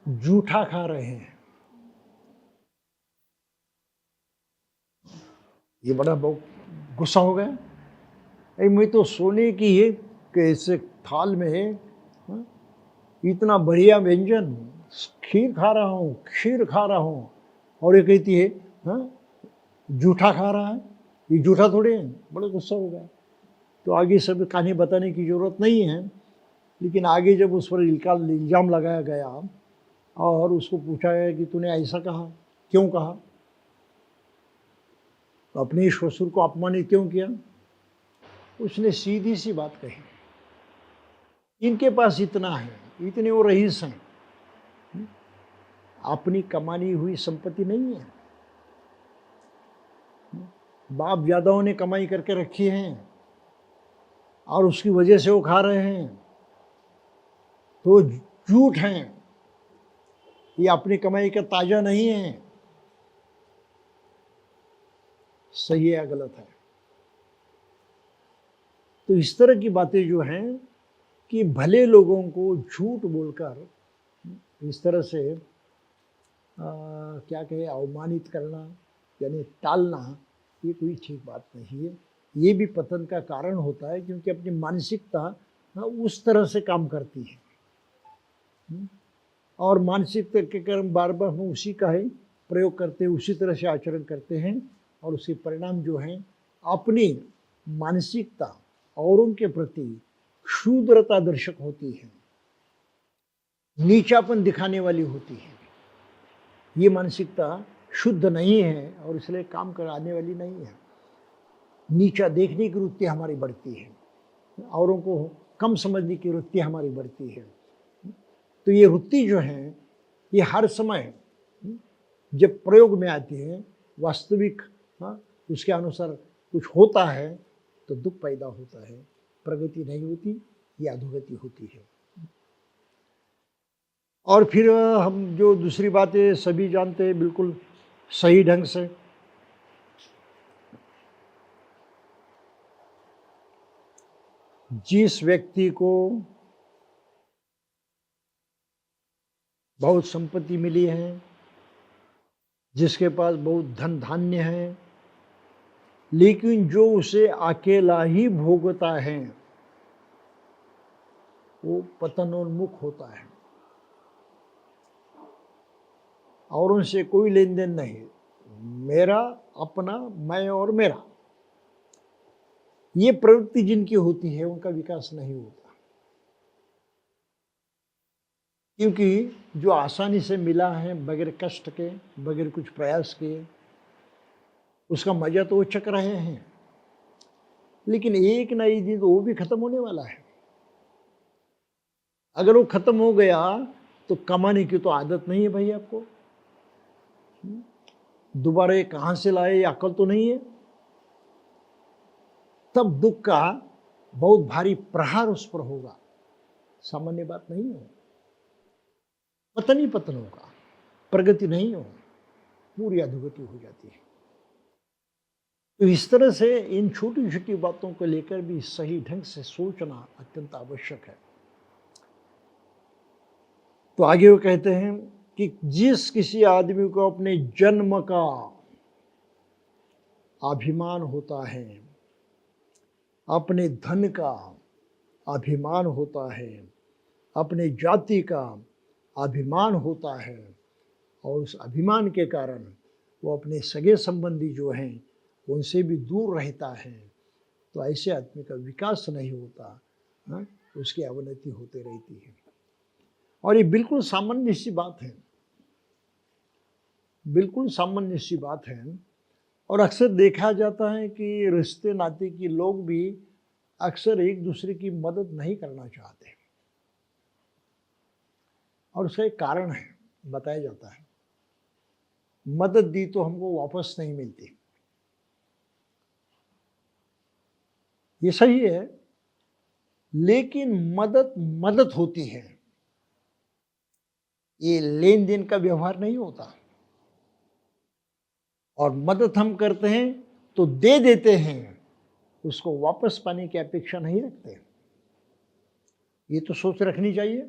जूठा खा रहे हैं। ये बड़ा बहुत गुस्सा हो गया। मैं तो सोने की है कैसे थाल में इतना बढ़िया व्यंजन खीर खा रहा हूँ और ये कहती है जूठा खा रहा है, ये जूठा थोड़े है। बड़ा गुस्सा हो गया। तो आगे सब कहानी बताने की जरूरत नहीं है, लेकिन आगे जब उस पर इल्ज़ाम लगाया गया और उसको पूछा गया कि तूने ऐसा कहा, क्यों कहा, तो अपने ससुर को अपमानित क्यों किया, उसने सीधी सी बात कही, इनके पास इतना है, इतने वो रईस हैं, अपनी कमानी हुई संपत्ति नहीं है, बाप दादाओं ने कमाई करके रखी है और उसकी वजह से वो खा रहे हैं, तो झूठ हैं, ये अपनी कमाई का ताजा नहीं है। सही है या गलत है? तो इस तरह की बातें जो हैं कि भले लोगों को झूठ बोलकर इस तरह से क्या कहे अवमानित करना यानी टालना, ये कोई ठीक बात नहीं है। ये भी पतन का कारण होता है, क्योंकि अपनी मानसिकता उस तरह से काम करती है और मानसिकता के कारण बार बार हम उसी का ही प्रयोग करते हैं, उसी तरह से आचरण करते हैं और उसके परिणाम जो हैं अपनी मानसिकता औरों के प्रति क्षुद्रता दर्शक होती है, नीचापन दिखाने वाली होती है। ये मानसिकता शुद्ध नहीं है और इसलिए काम कराने वाली नहीं है। नीचा देखने की वृत्ति हमारी बढ़ती है, औरों को कम समझने की वृत्ति हमारी बढ़ती है। तो ये वृत्ति जो है ये हर समय जब प्रयोग में आती है, वास्तविक उसके अनुसार कुछ होता है तो दुख पैदा होता है, प्रगति नहीं होती, ये अधोगति होती है। और फिर हम जो दूसरी बातें सभी जानते हैं बिल्कुल सही ढंग से, जिस व्यक्ति को बहुत संपत्ति मिली है, जिसके पास बहुत धन धान्य है, लेकिन जो उसे अकेला ही भोगता है, वो पतनोन्मुख होता है और उनसे कोई लेन देन नहीं, मेरा अपना, मैं और मेरा, ये प्रवृत्ति जिनकी होती है उनका विकास नहीं होता। क्योंकि जो आसानी से मिला है बगैर कष्ट के, बगैर कुछ प्रयास के, उसका मजा तो वो चख रहे हैं, लेकिन एक ना एक दिन तो वो भी खत्म होने वाला है। अगर वो खत्म हो गया तो कमाने की तो आदत नहीं है भाई आपको, दोबारा कहां से लाए ये अकल तो नहीं है। तब दुख का बहुत भारी प्रहार उस पर होगा, सामान्य बात नहीं हो, पतन ही पतन होगा, प्रगति नहीं हो, पूरी अधोगति हो जाती है। तो इस तरह से इन छोटी छोटी बातों को लेकर भी सही ढंग से सोचना अत्यंत आवश्यक है। तो आगे वो कहते हैं कि जिस किसी आदमी को अपने जन्म का अभिमान होता है, अपने धन का अभिमान होता है, अपने जाति का अभिमान होता है, और उस अभिमान के कारण वो अपने सगे संबंधी जो हैं उनसे भी दूर रहता है, तो ऐसे आदमी का विकास नहीं होता, उसकी अवनति होती रहती है। और ये बिल्कुल सामान्य सी बात है, बिल्कुल सामान्य सी बात है। और अक्सर देखा जाता है कि रिश्ते नाते के लोग भी अक्सर एक दूसरे की मदद नहीं करना चाहते, और उसका एक कारण है, बताया जाता है, मदद दी तो हमको वापस नहीं मिलती। ये सही है, लेकिन मदद मदद होती है, ये लेन देन का व्यवहार नहीं होता। और मदद हम करते हैं तो दे देते हैं, उसको वापस पाने की अपेक्षा नहीं रखते। ये तो सोच रखनी चाहिए।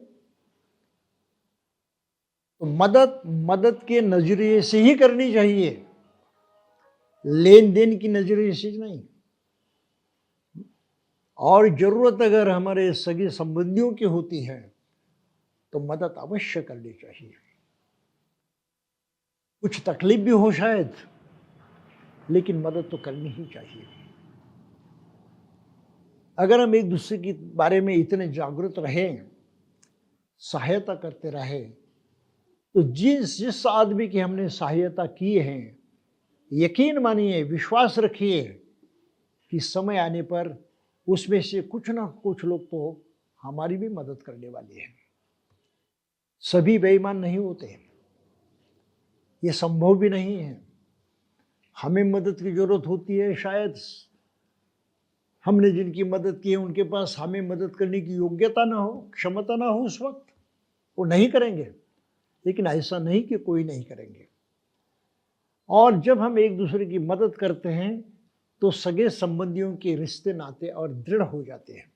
तो मदद के नजरिए से ही करनी चाहिए, लेन देन की नजरिए से नहीं। और जरूरत अगर हमारे सगे संबंधियों की होती है तो मदद अवश्य करनी चाहिए। कुछ तकलीफ भी हो शायद, लेकिन मदद तो करनी ही चाहिए। अगर हम एक दूसरे के बारे में इतने जागरूक रहें, सहायता करते रहे, तो जिस आदमी की हमने सहायता की है, यकीन मानिए, विश्वास रखिए कि समय आने पर उसमें से कुछ ना कुछ लोग तो हमारी भी मदद करने वाले हैं। सभी बेईमान नहीं होते, ये संभव भी नहीं है। हमें मदद की जरूरत होती है, शायद हमने जिनकी मदद की है उनके पास हमें मदद करने की योग्यता ना हो, क्षमता ना हो, उस वक्त वो नहीं करेंगे। लेकिन ऐसा नहीं कि कोई नहीं करेंगे। और जब हम एक दूसरे की मदद करते हैं तो सगे संबंधियों के रिश्ते नाते और दृढ़ हो जाते हैं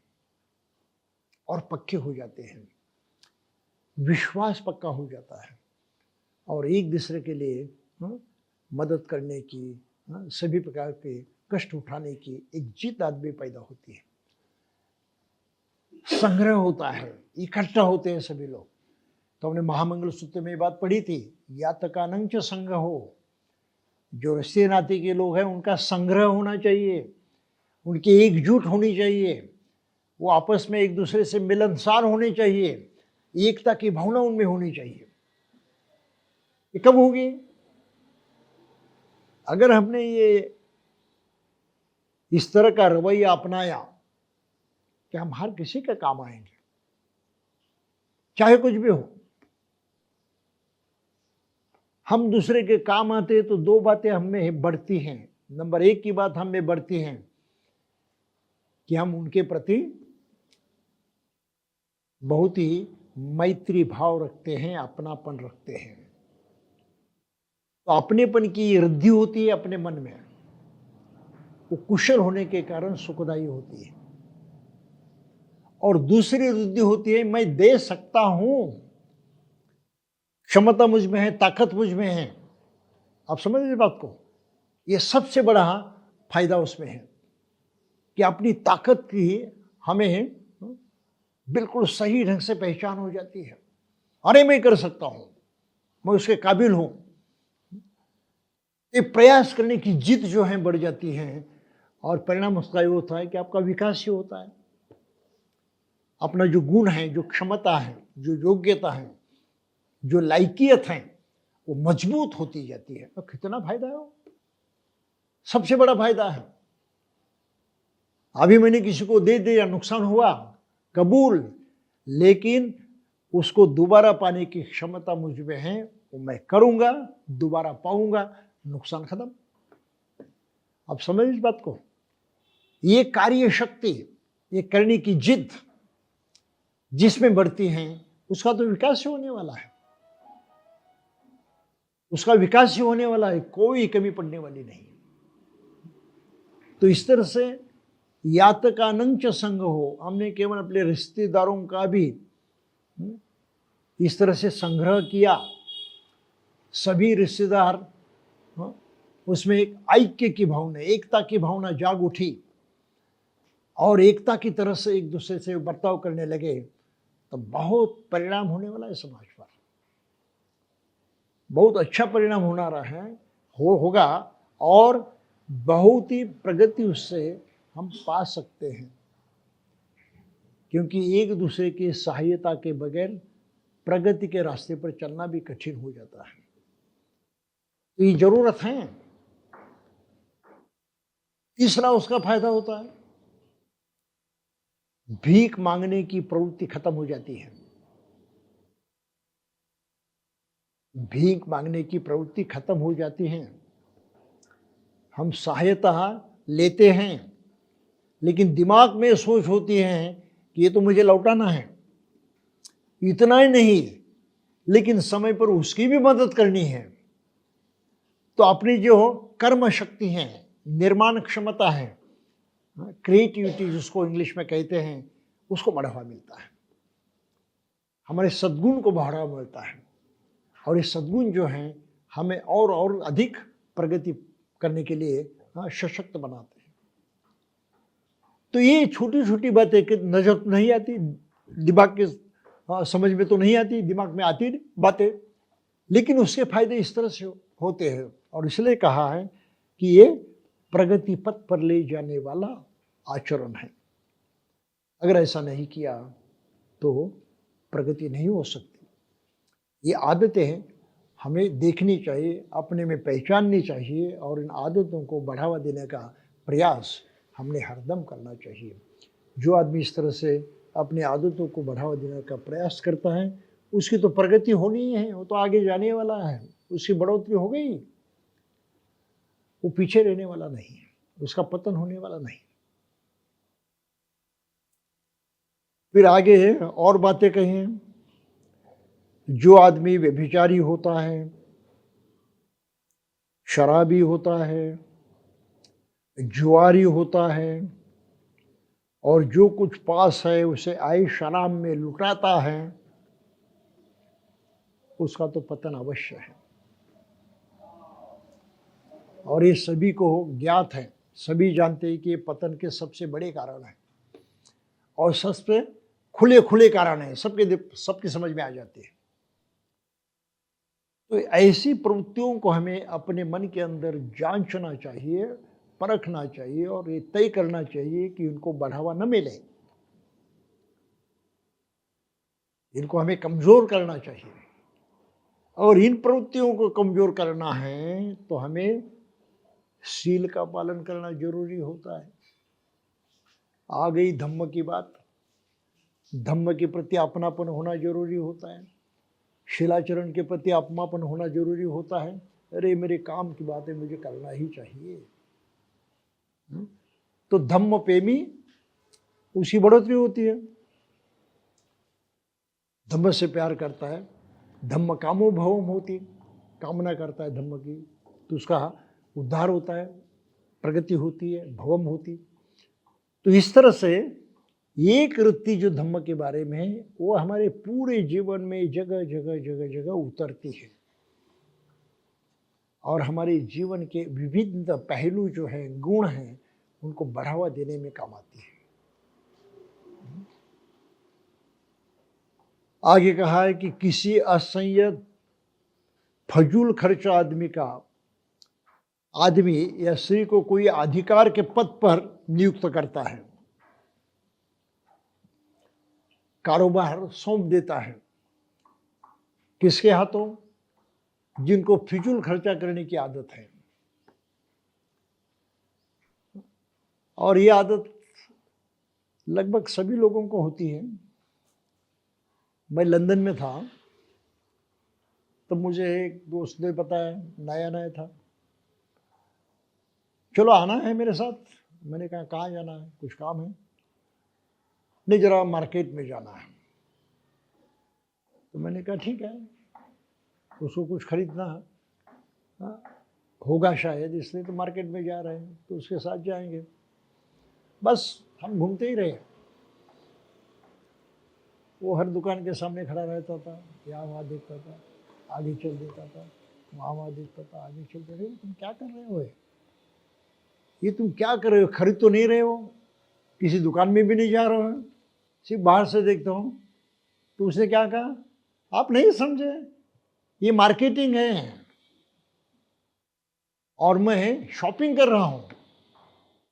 और पक्के हो जाते हैं, विश्वास पक्का हो जाता है, और एक दूसरे के लिए मदद करने की, सभी प्रकार के कष्ट उठाने की एक जिद आदमी पैदा होती है। संग्रह होता है, इकट्ठा होते हैं सभी लोग। तो हमने महामंगल सूत्र में बात पढ़ी थी, यातकानंच संग्रह हो। जो रिश्ते नाते के लोग हैं उनका संग्रह होना चाहिए, उनकी एकजुट होनी चाहिए, वो आपस में एक दूसरे से मिलनसार होने चाहिए, एकता की भावना उनमें होनी चाहिए। ये कब होगी? अगर हमने ये इस तरह का रवैया अपनाया कि हम हर किसी के काम आएंगे, चाहे कुछ भी हो। हम दूसरे के काम आते तो दो बातें हमें बढ़ती हैं। नंबर एक की बात हमें बढ़ती है कि हम उनके प्रति बहुत ही मैत्री भाव रखते हैं, अपनापन रखते हैं। तो अपनेपन की वृद्धि होती है अपने मन में, वो कुशल होने के कारण सुखदायी होती है। और दूसरी वृद्धि होती है, मैं दे सकता हूं, क्षमता मुझ में है, ताकत मुझ में है। आप समझ रहे बात को? ये सबसे बड़ा फायदा उसमें है कि अपनी ताकत की हमें बिल्कुल सही ढंग से पहचान हो जाती है। अरे मैं कर सकता हूं, मैं उसके काबिल हूं। ये प्रयास करने की जिद जो है बढ़ जाती है, और परिणाम उसका ये होता है कि आपका विकास ही होता है। अपना जो गुण है, जो क्षमता है, जो योग्यता है, जो लायकियत है, वो मजबूत होती जाती है। और कितना फायदा है वो, सबसे बड़ा फायदा है। अभी मैंने किसी को दे दिया, नुकसान हुआ, कबूल, लेकिन उसको दोबारा पाने की क्षमता मुझ में है, वो मैं करूंगा, दोबारा पाऊंगा, नुकसान खत्म। अब समझ इस बात को? ये कार्य शक्ति ये करने की जिद जिसमें बढ़ती हैं, उसका तो विकास ही होने वाला है, उसका विकास ही होने वाला है, कोई कमी पड़ने वाली नहीं। तो इस तरह से यातकानंच संग हो, हमने केवल अपने रिश्तेदारों का भी इस तरह से संग्रह किया, सभी रिश्तेदार, उसमें एक ऐक्य की भावना, एकता की भावना जाग उठी और एकता की तरह से एक दूसरे से बर्ताव करने लगे, तो बहुत परिणाम होने वाला है समाज पर, बहुत अच्छा परिणाम होना रहा है, होगा, और बहुत ही प्रगति उससे हम पा सकते हैं, क्योंकि एक दूसरे की सहायता के बगैर प्रगति के रास्ते पर चलना भी कठिन हो जाता है। तो ये जरूरत है। तीसरा उसका फायदा होता है, भीख मांगने की प्रवृत्ति खत्म हो जाती है। भीख मांगने की प्रवृत्ति खत्म हो जाती है। हम सहायता लेते हैं, लेकिन दिमाग में सोच होती है कि ये तो मुझे लौटाना है। इतना ही नहीं, लेकिन समय पर उसकी भी मदद करनी है। तो अपनी जो कर्म शक्ति है, निर्माण क्षमता है, क्रिएटिविटी जिसको इंग्लिश में कहते हैं, उसको बढ़ावा मिलता है, हमारे सद्गुण को बढ़ावा मिलता है, और ये सद्गुण जो हैं हमें और अधिक प्रगति करने के लिए सशक्त बनाते हैं। तो ये छोटी छोटी बातें कि नजर नहीं आती, दिमाग के समझ में तो नहीं आती, दिमाग में आती बातें, लेकिन उसके फायदे इस तरह से होते हैं, और इसलिए कहा है कि ये प्रगति पथ पर ले जाने वाला आचरण है। अगर ऐसा नहीं किया तो प्रगति नहीं हो सकती। ये आदतें हमें देखनी चाहिए, अपने में पहचाननी चाहिए, और इन आदतों को बढ़ावा देने का प्रयास हमने हरदम करना चाहिए। जो आदमी इस तरह से अपनी आदतों को बढ़ावा देने का प्रयास करता है, उसकी तो प्रगति होनी ही है, वो तो आगे जाने वाला है, उसकी बढ़ोतरी हो गई, वो पीछे रहने वाला नहीं है, उसका पतन होने वाला नहीं। फिर आगे और बातें कही हैं, जो आदमी व्यभिचारी होता है, शराबी होता है, जुआरी होता है, और जो कुछ पास है उसे आई शराब में लुटाता है, उसका तो पतन अवश्य है। और ये सभी को ज्ञात है, सभी जानते हैं कि ये पतन के सबसे बड़े कारण है, और सबसे खुले खुले कारण है, सबके समझ में आ जाते हैं। तो ऐसी प्रवृत्तियों को हमें अपने मन के अंदर जांचना चाहिए, परखना चाहिए, और ये तय करना चाहिए कि उनको बढ़ावा न मिले, इनको हमें कमजोर करना चाहिए। और इन प्रवृत्तियों को कमजोर करना है तो हमें शील का पालन करना जरूरी होता है। आ गई धम्म की बात, धम्म के प्रति अपनापन होना जरूरी होता है, शीलाचरण के प्रति अपनापन होना जरूरी होता है। अरे मेरे काम की बात है, मुझे करना ही चाहिए। तो धम्म प्रेमी उसकी बढ़ोतरी होती है, धम्म से प्यार करता है, धम्म कामो भवम होती, कामना करता है धम्म की, तो उसका उद्धार होता है, प्रगति होती है, भवम होती। तो इस तरह से एक वृत्ति जो धम्म के बारे में है, वो हमारे पूरे जीवन में जगह जगह जगह जगह उतरती है, और हमारे जीवन के विविध पहलू जो हैं, गुण हैं, उनको बढ़ावा देने में काम आती है। आगे कहा है कि किसी असंयत फजूल खर्चा आदमी या स्त्री को कोई अधिकार के पद पर नियुक्त करता है, कारोबार सौंप देता है, किसके हाथों? जिनको फिजूल खर्चा करने की आदत है। और ये आदत लगभग सभी लोगों को होती है। मैं लंदन में था, तब मुझे एक दोस्त ने बताया, नया नया था, चलो आना है मेरे साथ। मैंने कहा कहाँ जाना है? कुछ काम है। नहीं जरा मार्केट में जाना है। तो मैंने कहा ठीक है, उसको कुछ खरीदना है, हाँ, होगा शायद, इसलिए तो मार्केट में जा रहे हैं, तो उसके साथ जाएंगे। बस हम घूमते ही रहे। वो हर दुकान के सामने खड़ा रहता था, यहाँ वहाँ देखता था, आगे चल देता था, वहाँ देखता था, आगे चलते रहे। तुम क्या कर रहे हो, ये तुम क्या कर रहे हो? खरीद तो नहीं रहे हो, किसी दुकान में भी नहीं जा रहे हो, सिर्फ बाहर से देखता हूँ। तो उसने क्या कहा, आप नहीं समझे, ये मार्केटिंग है और मैं शॉपिंग कर रहा हूँ।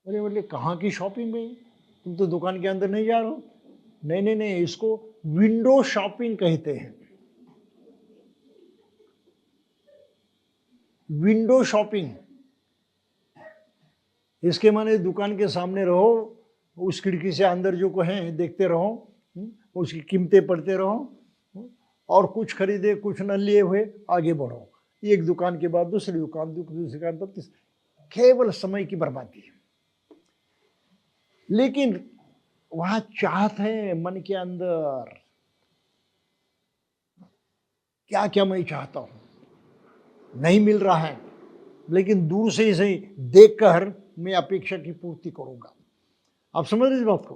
अरे बोले कहाँ की शॉपिंग भाई, तुम तो दुकान के अंदर नहीं जा रहे हो। नहीं नहीं नहीं, इसको विंडो शॉपिंग कहते हैं। विंडो शॉपिंग, इसके माने दुकान के सामने रहो, उस खिड़की से अंदर जो को है देखते रहो, उसकी कीमतें पढ़ते रहो, और कुछ खरीदे कुछ न लिए हुए आगे बढ़ो, एक दुकान के बाद दूसरी दुकान पर तीसरी, केवल समय की बर्बादी है। लेकिन वहां चाहत है मन के अंदर, क्या क्या मैं चाहता हूं, नहीं मिल रहा है, लेकिन दूर से ही सही देखकर मैं अपेक्षा की पूर्ति करूंगा। आप समझ रहे इस बात को?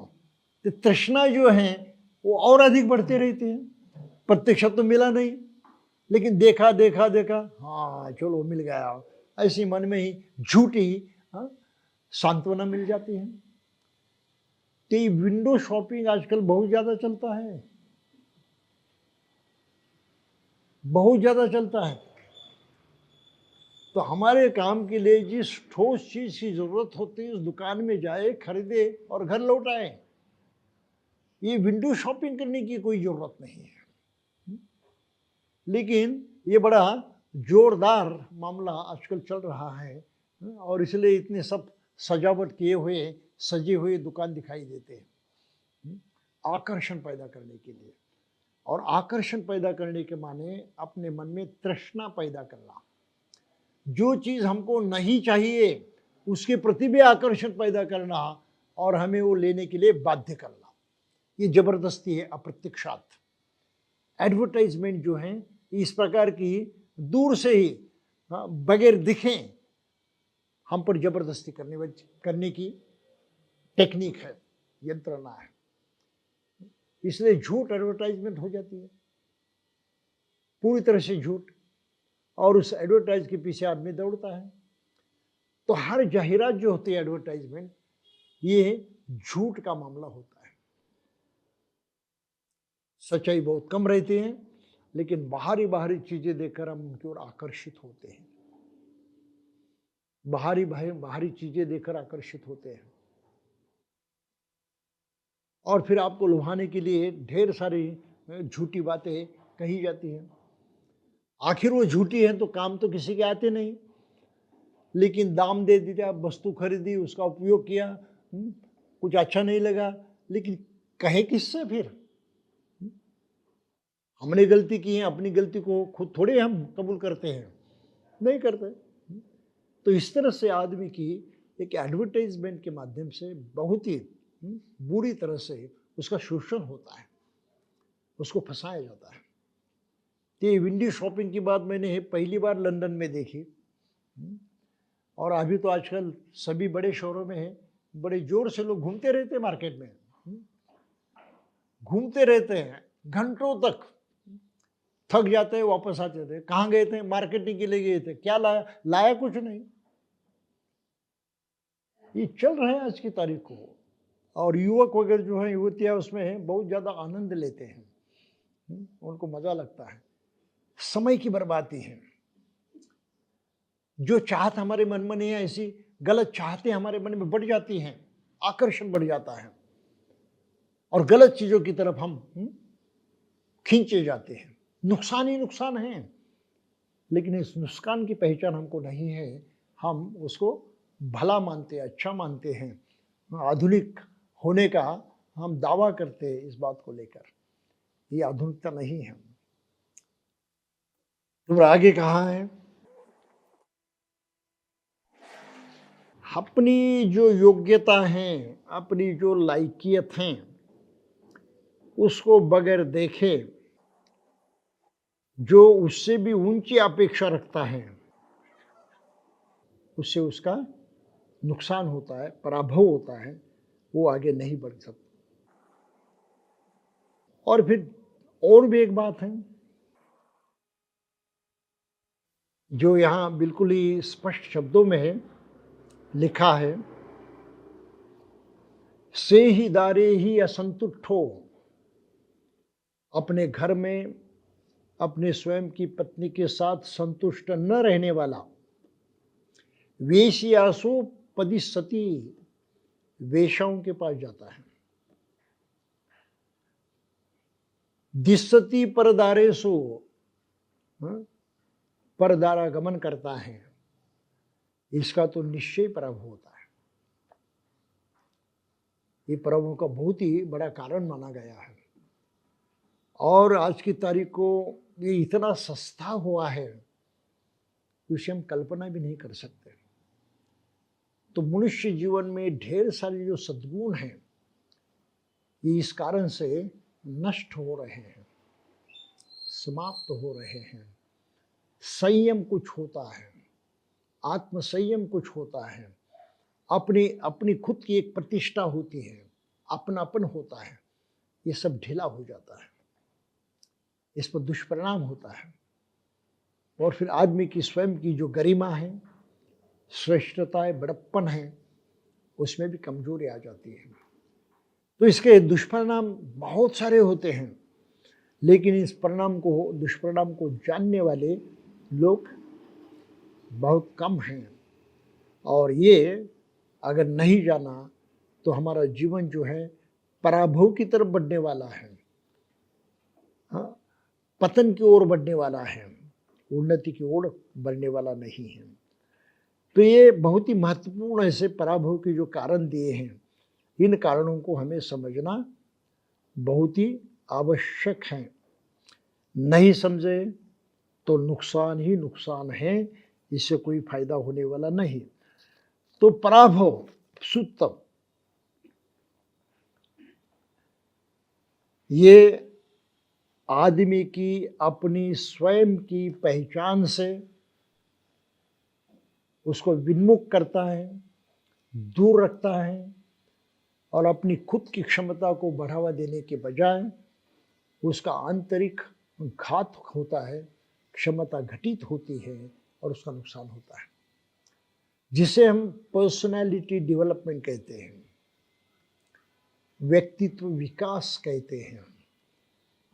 तो तृष्णा जो है वो और अधिक बढ़ते रहते हैं। प्रत्यक्ष तो मिला नहीं, लेकिन देखा देखा देखा, हाँ चलो मिल गया, ऐसी मन में ही झूठी सांत्वना मिल जाती है। तो ये विंडो शॉपिंग आजकल बहुत ज्यादा चलता है, बहुत ज्यादा चलता है। तो हमारे काम के लिए जिस ठोस चीज की जरूरत होती है उस दुकान में जाए, खरीदे और घर लौट आए। ये विंडो शॉपिंग करने की कोई जरूरत नहीं है। लेकिन ये बड़ा जोरदार मामला आजकल चल रहा है, और इसलिए इतने सब सजावट किए हुए सजे हुए दुकान दिखाई देते हैं आकर्षण पैदा करने के लिए। और आकर्षण पैदा करने के माने अपने मन में तृष्णा पैदा करना, जो चीज हमको नहीं चाहिए उसके प्रति भी आकर्षण पैदा करना और हमें वो लेने के लिए बाध्य करना। ये जबरदस्ती है अप्रत्यक्षात। एडवर्टाइजमेंट जो है इस प्रकार की दूर से ही बगैर दिखें हम पर जबरदस्ती करने की टेक्निक है, यंत्रणा है। इसलिए झूठ एडवर्टाइजमेंट हो जाती है, पूरी तरह से झूठ, और उस एडवर्टाइज के पीछे आदमी दौड़ता है। तो हर जाहिरात जो होती है एडवर्टाइजमेंट, ये झूठ का मामला होता है। सच्चाई बहुत कम रहती है, लेकिन बाहरी बाहरी चीजें देखकर हम उनकी ओर आकर्षित होते हैं। बाहरी चीजें देखकर आकर्षित होते हैं, और फिर आपको लुभाने के लिए ढेर सारी झूठी बातें कही जाती हैं। आखिर वो झूठी है तो काम तो किसी के आते नहीं, लेकिन दाम दे दिया, वस्तु खरीदी, उसका उपयोग किया, कुछ अच्छा नहीं लगा, लेकिन कहे किससे फिर? हमने गलती की है, अपनी गलती को खुद थोड़े हम कबूल करते हैं, नहीं करते। तो इस तरह से आदमी की एक एडवर्टाइजमेंट के माध्यम से बहुत ही बुरी तरह से उसका शोषण होता है, उसको फंसाया जाता है। ये विंडो शॉपिंग की बात मैंने पहली बार लंदन में देखी, और अभी तो आजकल सभी बड़े शहरों में है, बड़े जोर से लोग घूमते रहते हैं मार्केट में, घूमते रहते हैं घंटों तक, थक जाते हैं, वापस आते थे। कहाँ गए थे? मार्केटिंग के लिए गए थे। क्या लाया कुछ नहीं। ये चल रहा है आज की तारीख को, और युवक वगैरह जो है, युवतियां उसमें बहुत ज्यादा आनंद लेते हैं, उनको मजा लगता है। समय की बर्बादी है। जो चाहत हमारे मन में नहीं है, ऐसी गलत चाहते हमारे मन में बढ़ जाती हैं, आकर्षण बढ़ जाता है, और गलत चीजों की तरफ हम खींचे जाते हैं। नुकसान ही नुकसान है, लेकिन इस नुकसान की पहचान हमको नहीं है। हम उसको भला मानते हैं, अच्छा मानते हैं, आधुनिक होने का हम दावा करते हैं इस बात को लेकर। ये आधुनिकता नहीं है। तो आगे कहा है, अपनी जो योग्यता है, अपनी जो लायकियत हैं, उसको बगैर देखे जो उससे भी ऊंची अपेक्षा रखता है, उससे उसका नुकसान होता है, पराभव होता है, वो आगे नहीं बढ़ सकता। और फिर और भी एक बात है जो यहाँ बिल्कुल ही स्पष्ट शब्दों में है, लिखा है, से ही दारे ही असंतुष्टो, अपने घर में अपने स्वयं की पत्नी के साथ संतुष्ट न रहने वाला वेश्यासु पदिसती, वेश्याओं के पास जाता है। दिसती परदारेसु, परदारागमन करता है, इसका तो निश्चय पराभव होता है। ये पराभव का बहुत ही बड़ा कारण माना गया है और आज की तारीख को ये इतना सस्ता हुआ है उसे हम कल्पना भी नहीं कर सकते। तो मनुष्य जीवन में ढेर सारे जो सद्गुण हैं ये इस कारण से नष्ट हो रहे हैं, समाप्त हो रहे हैं। संयम कुछ होता है, आत्म संयम कुछ होता है, अपनी अपनी खुद की एक प्रतिष्ठा होती है, अपनापन होता है, ये सब ढीला हो जाता है, इस पर दुष्परिणाम होता है। और फिर आदमी की स्वयं की जो गरिमा है, श्रेष्ठता है, बड़प्पन है, उसमें भी कमजोरी आ जाती है। तो इसके दुष्परिणाम बहुत सारे होते हैं, लेकिन इस दुष्परिणाम को जानने वाले लोग बहुत कम हैं। और ये अगर नहीं जाना तो हमारा जीवन जो है पराभव की तरफ बढ़ने वाला है, हाँ, पतन की ओर बढ़ने वाला है, उन्नति की ओर बढ़ने वाला नहीं है। तो ये बहुत ही महत्वपूर्ण ऐसे पराभव के जो कारण दिए हैं, इन कारणों को हमें समझना बहुत ही आवश्यक है। नहीं समझे तो नुकसान ही नुकसान है, इससे कोई फायदा होने वाला नहीं। तो पराभव सुत्तम, ये आदमी की अपनी स्वयं की पहचान से उसको विन्मुख करता है, दूर रखता है और अपनी खुद की क्षमता को बढ़ावा देने के बजाय उसका आंतरिक घात होता है, क्षमता घटित होती है और उसका नुकसान होता है, जिसे हम पर्सनैलिटी डेवलपमेंट कहते हैं, व्यक्तित्व विकास कहते हैं।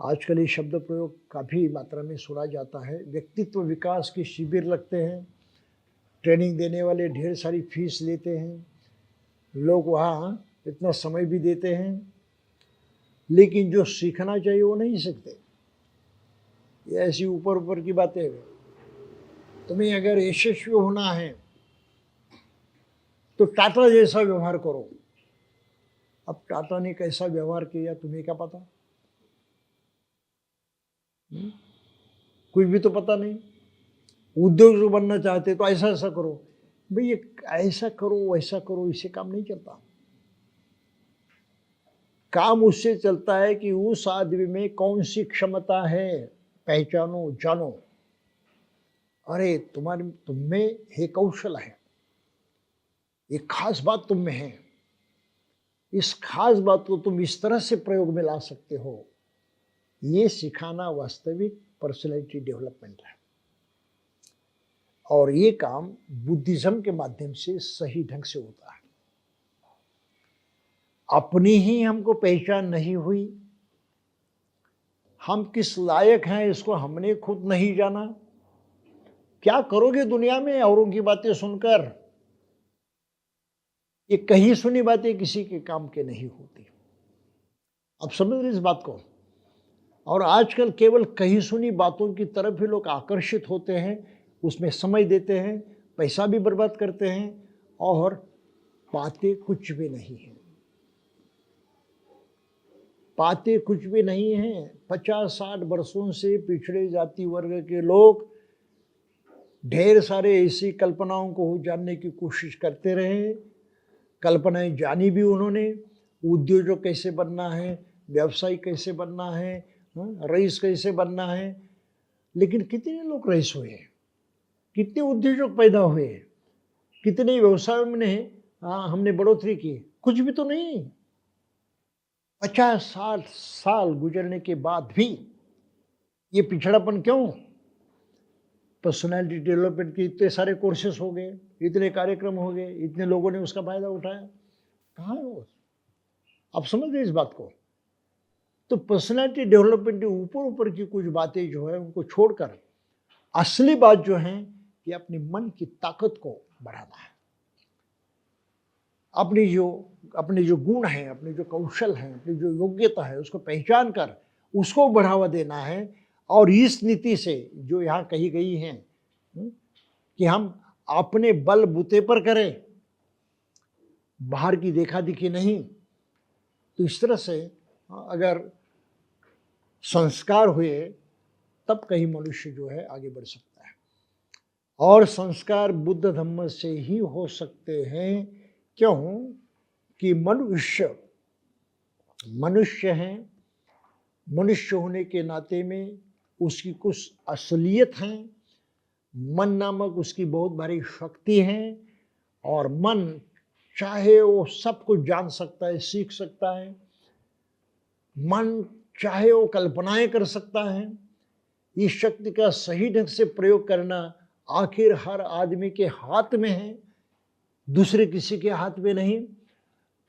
आजकल ये शब्द प्रयोग काफ़ी मात्रा में सुना जाता है। व्यक्तित्व विकास के शिविर लगते हैं, ट्रेनिंग देने वाले ढेर सारी फीस लेते हैं, लोग वहाँ इतना समय भी देते हैं, लेकिन जो सीखना चाहिए वो नहीं सीखते। ये ऐसी ऊपर ऊपर की बातें हैं। तुम्हें अगर यशस्वी होना है तो टाटा जैसा व्यवहार करो। अब टाटा ने कैसा व्यवहार किया तुम्हें क्या पता? कुछ भी तो पता नहीं। उद्योग जो बनना चाहते तो ऐसा ऐसा करो, भाई ये ऐसा करो वैसा करो, इससे काम नहीं चलता। काम उससे चलता है कि उस आदमी में कौन सी क्षमता है, पहचानो, जानो। अरे तुम में ये कौशल है, ये खास बात तुम में है, इस खास बात को तुम इस तरह से प्रयोग में ला सकते हो। ये सिखाना वास्तविक पर्सनैलिटी डेवलपमेंट है और ये काम बुद्धिज्म के माध्यम से सही ढंग से होता है। अपनी ही हमको पहचान नहीं हुई, हम किस लायक हैं इसको हमने खुद नहीं जाना। क्या करोगे दुनिया में औरों की बातें सुनकर? ये कही सुनी बातें किसी के काम के नहीं होती। अब समझ रहे इस बात को? और आजकल केवल कही सुनी बातों की तरफ ही लोग आकर्षित होते हैं, उसमें समय देते हैं, पैसा भी बर्बाद करते हैं और पाते कुछ भी नहीं है। पाते कुछ भी नहीं है। 50-60 वर्षों से पिछड़े जाति वर्ग के लोग ढेर सारे ऐसी कल्पनाओं को जानने की कोशिश करते रहे, कल्पनाएं जानी भी उन्होंने, उद्योजक कैसे बनना है, व्यवसायी कैसे बनना है, रईस कैसे बनना है। लेकिन कितने लोग रईस हुए हैं, कितने उद्योजक पैदा हुए, कितने व्यवसायों में हमने बढ़ोतरी की? कुछ भी तो नहीं। 50-60 साल गुजरने के बाद भी ये पिछड़ापन क्यों? पर्सनैलिटी डेवलपमेंट के इतने सारे कोर्सेस हो गए, इतने कार्यक्रम हो गए, इतने लोगों ने उसका फायदा उठाया, कहाँ है वो? आप समझ गए इस बात को? तो पर्सनैलिटी डेवलपमेंट के ऊपर ऊपर की कुछ बातें जो है उनको छोड़कर असली बात जो है कि अपनी मन की ताकत को बढ़ाना है। अपने जो गुण है, अपने जो कौशल है, अपनी जो योग्यता है, उसको पहचान कर उसको बढ़ावा देना है। और इस नीति से जो यहाँ कही गई है कि हम अपने बल बूते पर करें, बाहर की देखा दिखी नहीं। तो इस तरह से अगर संस्कार हुए तब कहीं मनुष्य जो है आगे बढ़ सकता है। और संस्कार बुद्ध धम्म से ही हो सकते हैं। क्यों? कि मनुष्य है, मनुष्य होने के नाते में उसकी कुछ असलियत है। मन नामक उसकी बहुत बड़ी शक्ति है, और मन चाहे वो सब कुछ जान सकता है, सीख सकता है। मन चाहे वो कल्पनाएं कर सकता है। इस शक्ति का सही ढंग से प्रयोग करना आखिर हर आदमी के हाथ में है, दूसरे किसी के हाथ में नहीं।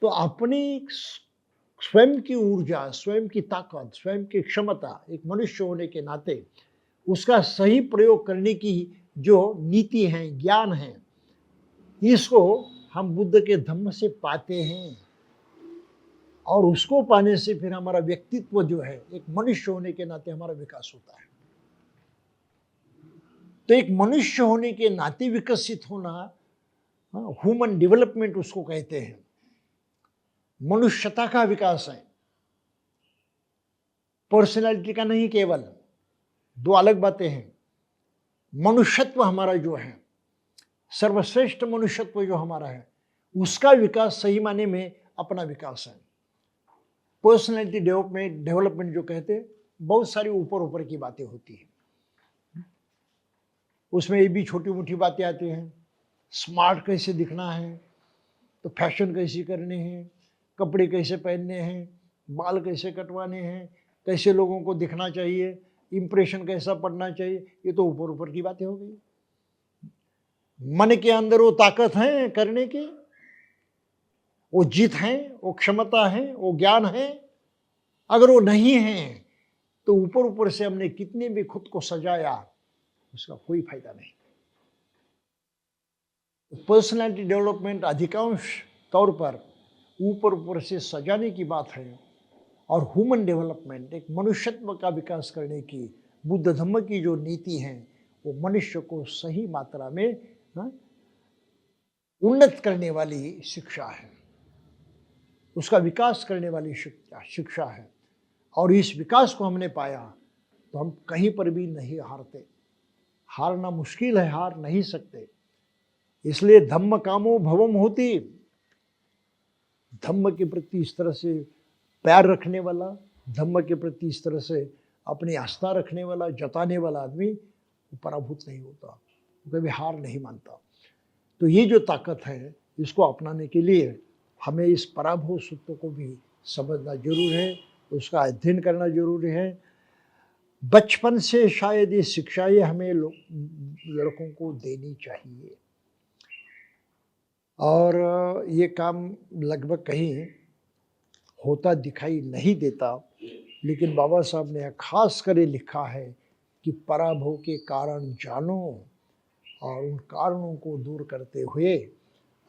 तो अपनी स्वयं की ऊर्जा, स्वयं की ताकत, स्वयं की क्षमता एक मनुष्य होने के नाते उसका सही प्रयोग करने की जो नीति है, ज्ञान है, इसको हम बुद्ध के धम्म से पाते हैं। और उसको पाने से फिर हमारा व्यक्तित्व जो है, एक मनुष्य होने के नाते हमारा विकास होता है। तो एक मनुष्य होने के नाते विकसित होना, ह्यूमन डेवलपमेंट उसको कहते हैं, मनुष्यता का विकास है, पर्सनैलिटी का नहीं। केवल दो अलग बातें हैं। मनुष्यत्व हमारा जो है, सर्वश्रेष्ठ मनुष्यत्व जो हमारा है, उसका विकास सही माने में अपना विकास है। पर्सनैलिटी डेवलपमेंट जो कहते हैं, बहुत सारी ऊपर ऊपर की बातें होती हैं, उसमें ये भी छोटी मोटी बातें आती हैं। स्मार्ट कैसे दिखना है, तो फैशन कैसे करने हैं, कपड़े कैसे पहनने हैं, बाल कैसे कटवाने हैं, कैसे लोगों को दिखना चाहिए, इंप्रेशन कैसा पड़ना चाहिए, ये तो ऊपर ऊपर की बातें हो गई। मन के अंदर वो ताकत है करने की, वो जीत है, वो क्षमता है, वो ज्ञान है। अगर वो नहीं है तो ऊपर ऊपर से हमने कितने भी खुद को सजाया, उसका कोई फायदा नहीं। पर्सनैलिटी डेवलपमेंट अधिकांश तौर पर ऊपर ऊपर से सजाने की बात है, और ह्यूमन डेवलपमेंट एक मनुष्यत्व का विकास करने की बुद्ध धम्म की जो नीति है, वो मनुष्य को सही मात्रा में उन्नत करने वाली शिक्षा है, उसका विकास करने वाली शिक्षा है। और इस विकास को हमने पाया तो हम कहीं पर भी नहीं हारते। हारना मुश्किल है, हार नहीं सकते। इसलिए धम्म कामो भवम होती, धम्म के प्रति इस तरह से प्यार रखने वाला, धम्म के प्रति इस तरह से अपनी आस्था रखने वाला, जताने वाला आदमी पराभूत नहीं होता, कभी हार नहीं मानता। तो ये जो ताकत है, इसको अपनाने के लिए हमें इस पराभव सूत्र को भी समझना जरूर है, उसका अध्ययन करना जरूरी है। बचपन से शायद ये शिक्षाएं हमें लड़कों को देनी चाहिए, और ये काम लगभग कहीं होता दिखाई नहीं देता। लेकिन बाबा साहब ने खास कर लिखा है कि पराभव के कारण जानो, और उन कारणों को दूर करते हुए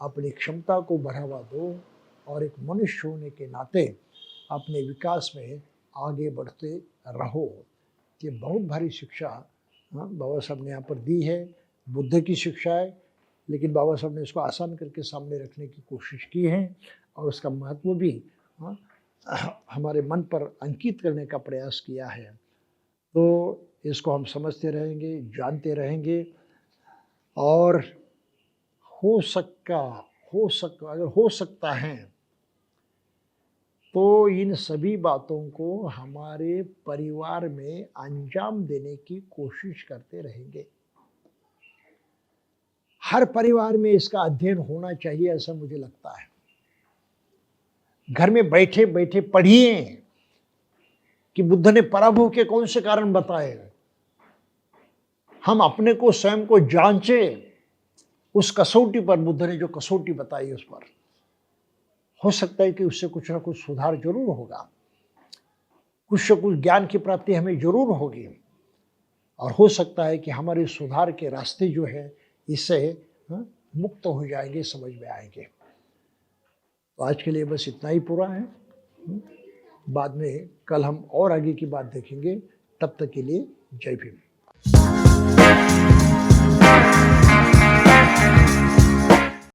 अपनी क्षमता को बढ़ावा दो, और एक मनुष्य होने के नाते अपने विकास में आगे बढ़ते रहो। ये बहुत भारी शिक्षा बाबा साहब ने यहाँ पर दी है, बुद्ध की शिक्षा है। लेकिन बाबा साहब ने इसको आसान करके सामने रखने की कोशिश की है, और उसका महत्व भी हमारे मन पर अंकित करने का प्रयास किया है। तो इसको हम समझते रहेंगे, जानते रहेंगे, और अगर हो सकता है तो इन सभी बातों को हमारे परिवार में अंजाम देने की कोशिश करते रहेंगे। हर परिवार में इसका अध्ययन होना चाहिए, ऐसा मुझे लगता है। घर में बैठे-बैठे पढ़िए कि बुद्ध ने पराभव के कौन से कारण बताए। हम अपने को स्वयं को जांचें, उस कसौटी पर, बुद्ध ने जो कसौटी बताई उस पर। हो सकता है कि उससे कुछ ना कुछ सुधार जरूर होगा, कुछ न कुछ ज्ञान की प्राप्ति हमें जरूर होगी, और हो सकता है कि हमारे सुधार के रास्ते जो है इससे मुक्त हो जाएंगे, समझ में आएंगे। तो आज के लिए बस इतना ही पूरा है। बाद में कल हम और आगे की बात देखेंगे। तब तक के लिए जय भीम।